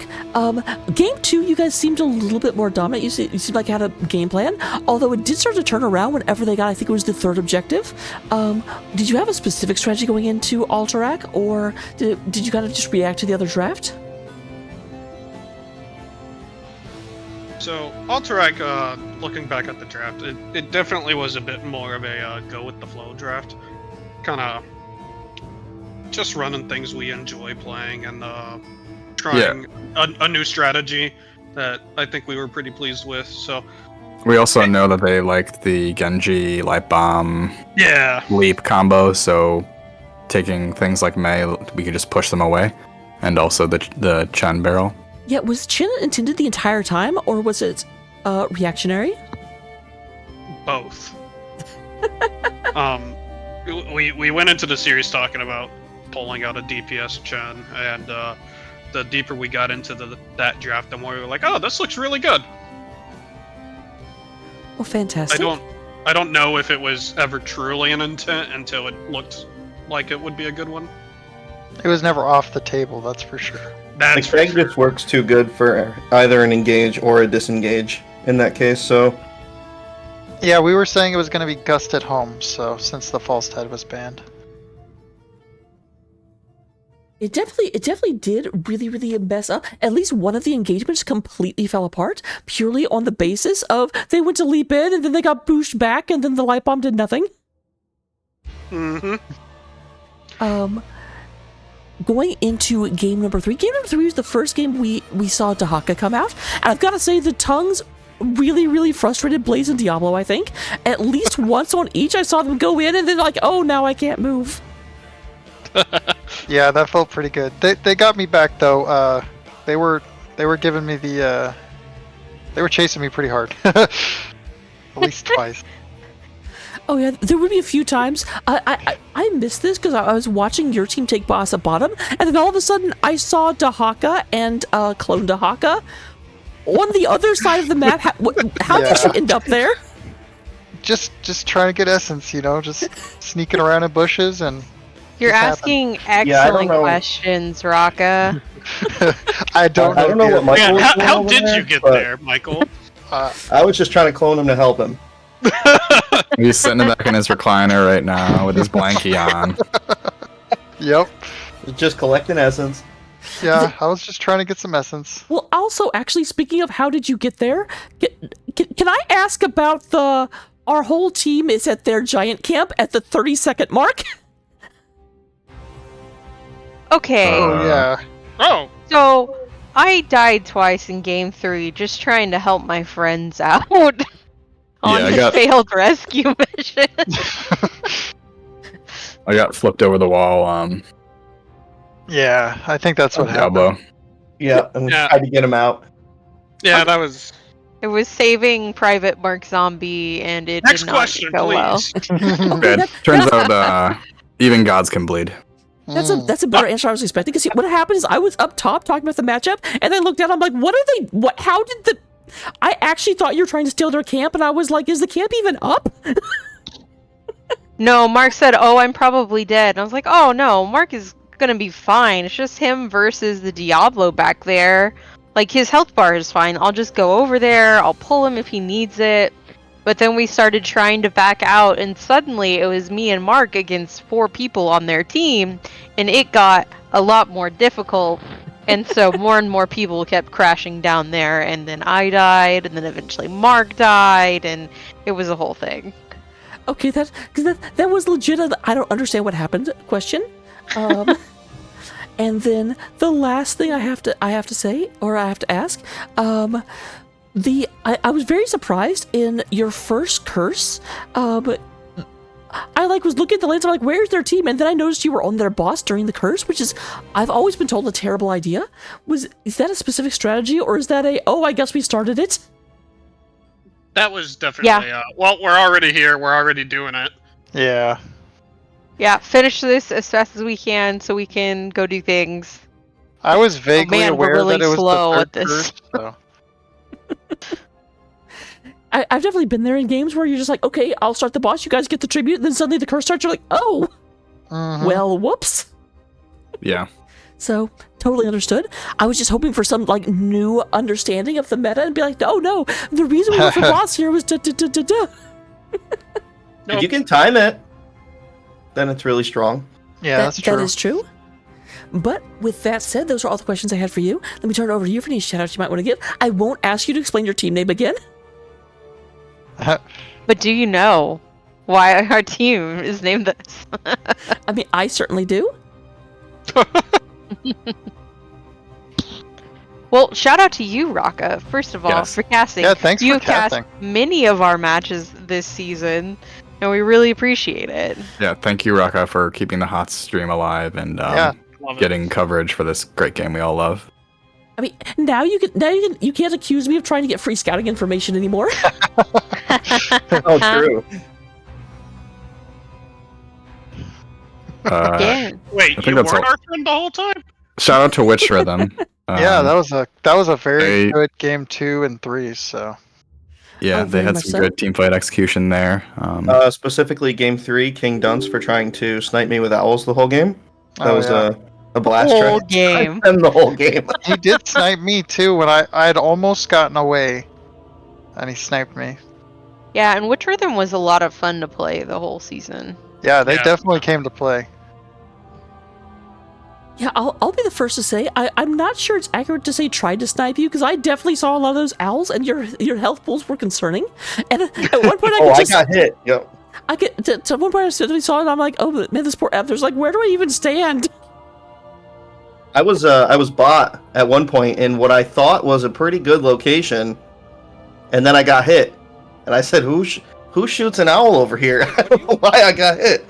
[SPEAKER 2] game 2 you guys seemed a little bit more dominant. You seemed like you had a game plan, although it did start to turn around whenever they got, I think it was the third objective. Did you have a specific strategy going into Alterac, or did you kind of just react to the other draft?
[SPEAKER 7] So, Alterac, looking back at the draft, it definitely was a bit more of a go-with-the-flow draft. Kind of just running things we enjoy playing and trying a new strategy that I think we were pretty pleased with. So
[SPEAKER 10] we also know that they liked the Genji, Light Bomb, Leap combo, so taking things like Mei, we could just push them away. And also the Chen barrel.
[SPEAKER 2] Yeah, was Chen intended the entire time, or was it reactionary?
[SPEAKER 7] Both. We went into the series talking about pulling out a DPS Chen, and the deeper we got into that draft, the more we were like, oh, this looks really good.
[SPEAKER 2] Well, fantastic.
[SPEAKER 7] I don't know if it was ever truly an intent until it looked like it would be a good one.
[SPEAKER 9] It was never off the table, that's for sure.
[SPEAKER 11] Like, Greg just works too good for either an engage or a disengage in that case, so.
[SPEAKER 9] Yeah, we were saying it was going to be Gust at home, so since the Falstad was banned.
[SPEAKER 2] It definitely did really mess up. At least one of the engagements completely fell apart, purely on the basis of they went to leap in and then they got booshed back and then the light bomb did nothing.
[SPEAKER 7] Mm-hmm.
[SPEAKER 2] Going into game number 3. Game number 3 was the first game we saw Dahaka come out. And I've got to say, the tongues really frustrated Blaze and Diablo, I think. At least once on each, I saw them go in and then like, oh, now I can't move.
[SPEAKER 9] Yeah, that felt pretty good. They got me back though. They were giving me the they were chasing me pretty hard. At least twice.
[SPEAKER 2] Oh yeah, there would be a few times. I I missed this because I was watching your team take boss at bottom, and then all of a sudden I saw Dahaka and clone Dahaka on the other side of the map. How did you end up there?
[SPEAKER 9] Just trying to get essence, just sneaking around in bushes and.
[SPEAKER 8] You're
[SPEAKER 9] just
[SPEAKER 8] asking excellent questions, Raka.
[SPEAKER 9] I don't
[SPEAKER 11] know what Michael.
[SPEAKER 7] How did you get there, Michael?
[SPEAKER 11] I was just trying to clone him to help him.
[SPEAKER 10] He's sitting back in his recliner right now with his blankie on.
[SPEAKER 9] Yep.
[SPEAKER 11] Just collecting essence.
[SPEAKER 9] Yeah, I was just trying to get some essence.
[SPEAKER 2] Well, also, actually, speaking of how did you get there, can I ask about our whole team is at their giant camp at the 30-second mark?
[SPEAKER 8] Okay.
[SPEAKER 9] Oh, yeah.
[SPEAKER 7] Oh.
[SPEAKER 8] So, I died twice in game 3 just trying to help my friends out on the failed rescue mission.
[SPEAKER 10] I got flipped over the wall.
[SPEAKER 9] Yeah, I think that's what happened.
[SPEAKER 10] Elbow.
[SPEAKER 11] Yeah, and we tried to get him out.
[SPEAKER 7] Yeah, that was.
[SPEAKER 8] It was saving Private Mark Zombie, and it
[SPEAKER 7] Next
[SPEAKER 8] did not
[SPEAKER 7] question,
[SPEAKER 8] go
[SPEAKER 7] please.
[SPEAKER 8] well.
[SPEAKER 10] Okay. Turns out even gods can bleed.
[SPEAKER 2] That's a better answer I was expecting, because what happened is I was up top talking about the matchup, and then I looked down, I'm like, how did the... I actually thought you were trying to steal their camp, and I was like, is the camp even up?
[SPEAKER 8] No, Mark said, oh, I'm probably dead. And I was like, oh no, Mark is gonna be fine. It's just him versus the Diablo back there. Like, his health bar is fine. I'll just go over there, I'll pull him if he needs it. But then we started trying to back out, and suddenly it was me and Mark against 4 people on their team, and it got a lot more difficult. And so more and more people kept crashing down there, and then I died, and then eventually Mark died, and it was a whole thing.
[SPEAKER 2] Okay, that was legit. I don't understand what happened. Question. And then the last thing I have to say, or I have to ask, I was very surprised in your first curse. I was looking at the lanes, I'm like, where's their team? And then I noticed you were on their boss during the curse, which is, I've always been told, a terrible idea. Is that a specific strategy, or is that I guess we started it?
[SPEAKER 7] That was definitely, well, we're already here, we're already doing it.
[SPEAKER 9] Yeah.
[SPEAKER 8] Yeah, finish this as fast as we can so we can go do things.
[SPEAKER 9] I was vaguely aware
[SPEAKER 8] really
[SPEAKER 9] that it was
[SPEAKER 8] slow
[SPEAKER 9] the
[SPEAKER 8] at
[SPEAKER 9] third
[SPEAKER 8] this.
[SPEAKER 9] curse, so.
[SPEAKER 2] I've definitely been there in games where you're just like, okay, I'll start the boss, you guys get the tribute, and then suddenly the curse starts, you're like, oh, well, whoops.
[SPEAKER 10] Yeah.
[SPEAKER 2] So, totally understood. I was just hoping for some, new understanding of the meta and be like, oh no, the reason we went for boss here was da-da-da-da-da.
[SPEAKER 11] If you can time it, then it's really strong.
[SPEAKER 9] Yeah, that's true.
[SPEAKER 2] That is true. But with that said, those are all the questions I had for you. Let me turn it over to you for any shout-outs you might want to give. I won't ask you to explain your team name again.
[SPEAKER 8] But do you know why our team is named this?
[SPEAKER 2] I mean, I certainly do.
[SPEAKER 8] Well, shout out to you, Raka, first of all, for casting.
[SPEAKER 9] Yeah, thanks
[SPEAKER 8] you
[SPEAKER 9] for casting.
[SPEAKER 8] cast many of our matches this season, and we really appreciate it.
[SPEAKER 10] Yeah, thank you, Raka, for keeping the hot stream alive and getting coverage for this great game we all love.
[SPEAKER 2] I mean, now you can't accuse me of trying to get free scouting information anymore.
[SPEAKER 11] Oh, true.
[SPEAKER 7] Wait, you weren't our friend the whole time?
[SPEAKER 10] Shout out to Witch Rhythm.
[SPEAKER 9] Yeah, that was a very good game 2 and 3. So.
[SPEAKER 10] Yeah, they had some good teamfight execution there.
[SPEAKER 11] Specifically, game 3, King Dunce for trying to snipe me with owls the whole game. That was a blast.
[SPEAKER 8] The whole game.
[SPEAKER 11] And the whole game.
[SPEAKER 9] He did snipe me too when I had almost gotten away, and he sniped me.
[SPEAKER 8] Yeah, and Witch Rhythm was a lot of fun to play the whole season.
[SPEAKER 9] Yeah, they definitely came to play.
[SPEAKER 2] Yeah, I'll be the first to say, I'm not sure it's accurate to say tried to snipe you, because I definitely saw a lot of those owls, and your health pools were concerning. And at one point
[SPEAKER 11] I got hit. Yep.
[SPEAKER 2] I get to one point I suddenly saw it, and I'm like, oh man, this poor F. There's like, where do I even stand?
[SPEAKER 11] I was bot at one point in what I thought was a pretty good location, and then I got hit, and I said, who shoots an owl over here? I don't know why I got hit.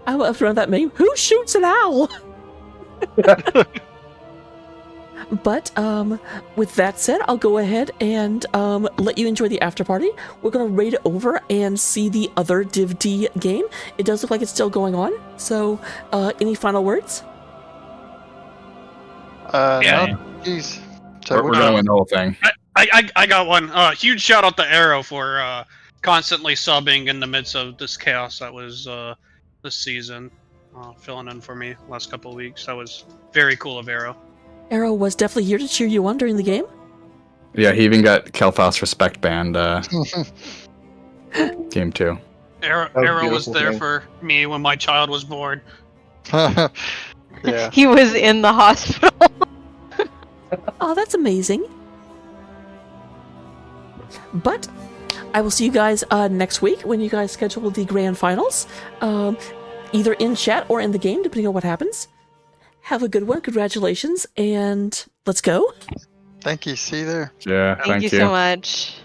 [SPEAKER 2] I left around that meme. Who shoots an owl? But with that said, I'll go ahead and let you enjoy the after party. We're gonna raid over and see the other Div D game. It does look like it's still going on. So, any final words?
[SPEAKER 7] Yeah.
[SPEAKER 9] No, geez. So
[SPEAKER 10] We're gonna win the whole thing.
[SPEAKER 7] I got one. Huge shout out to Arrow for constantly subbing in the midst of this chaos that was this season, filling in for me last couple of weeks. That was very cool of Arrow.
[SPEAKER 2] Arrow was definitely here to cheer you on during the game.
[SPEAKER 10] Yeah, he even got Kel'Thas Respect Band game 2.
[SPEAKER 7] Arrow was there for me when my child was born.
[SPEAKER 9] Yeah.
[SPEAKER 8] He was in the hospital.
[SPEAKER 2] Oh, that's amazing. But I will see you guys next week when you guys schedule the grand finals, either in chat or in the game, depending on what happens. Have a good one. Congratulations, and let's go.
[SPEAKER 9] Thank you. See you there.
[SPEAKER 10] Yeah,
[SPEAKER 8] Thank you so much.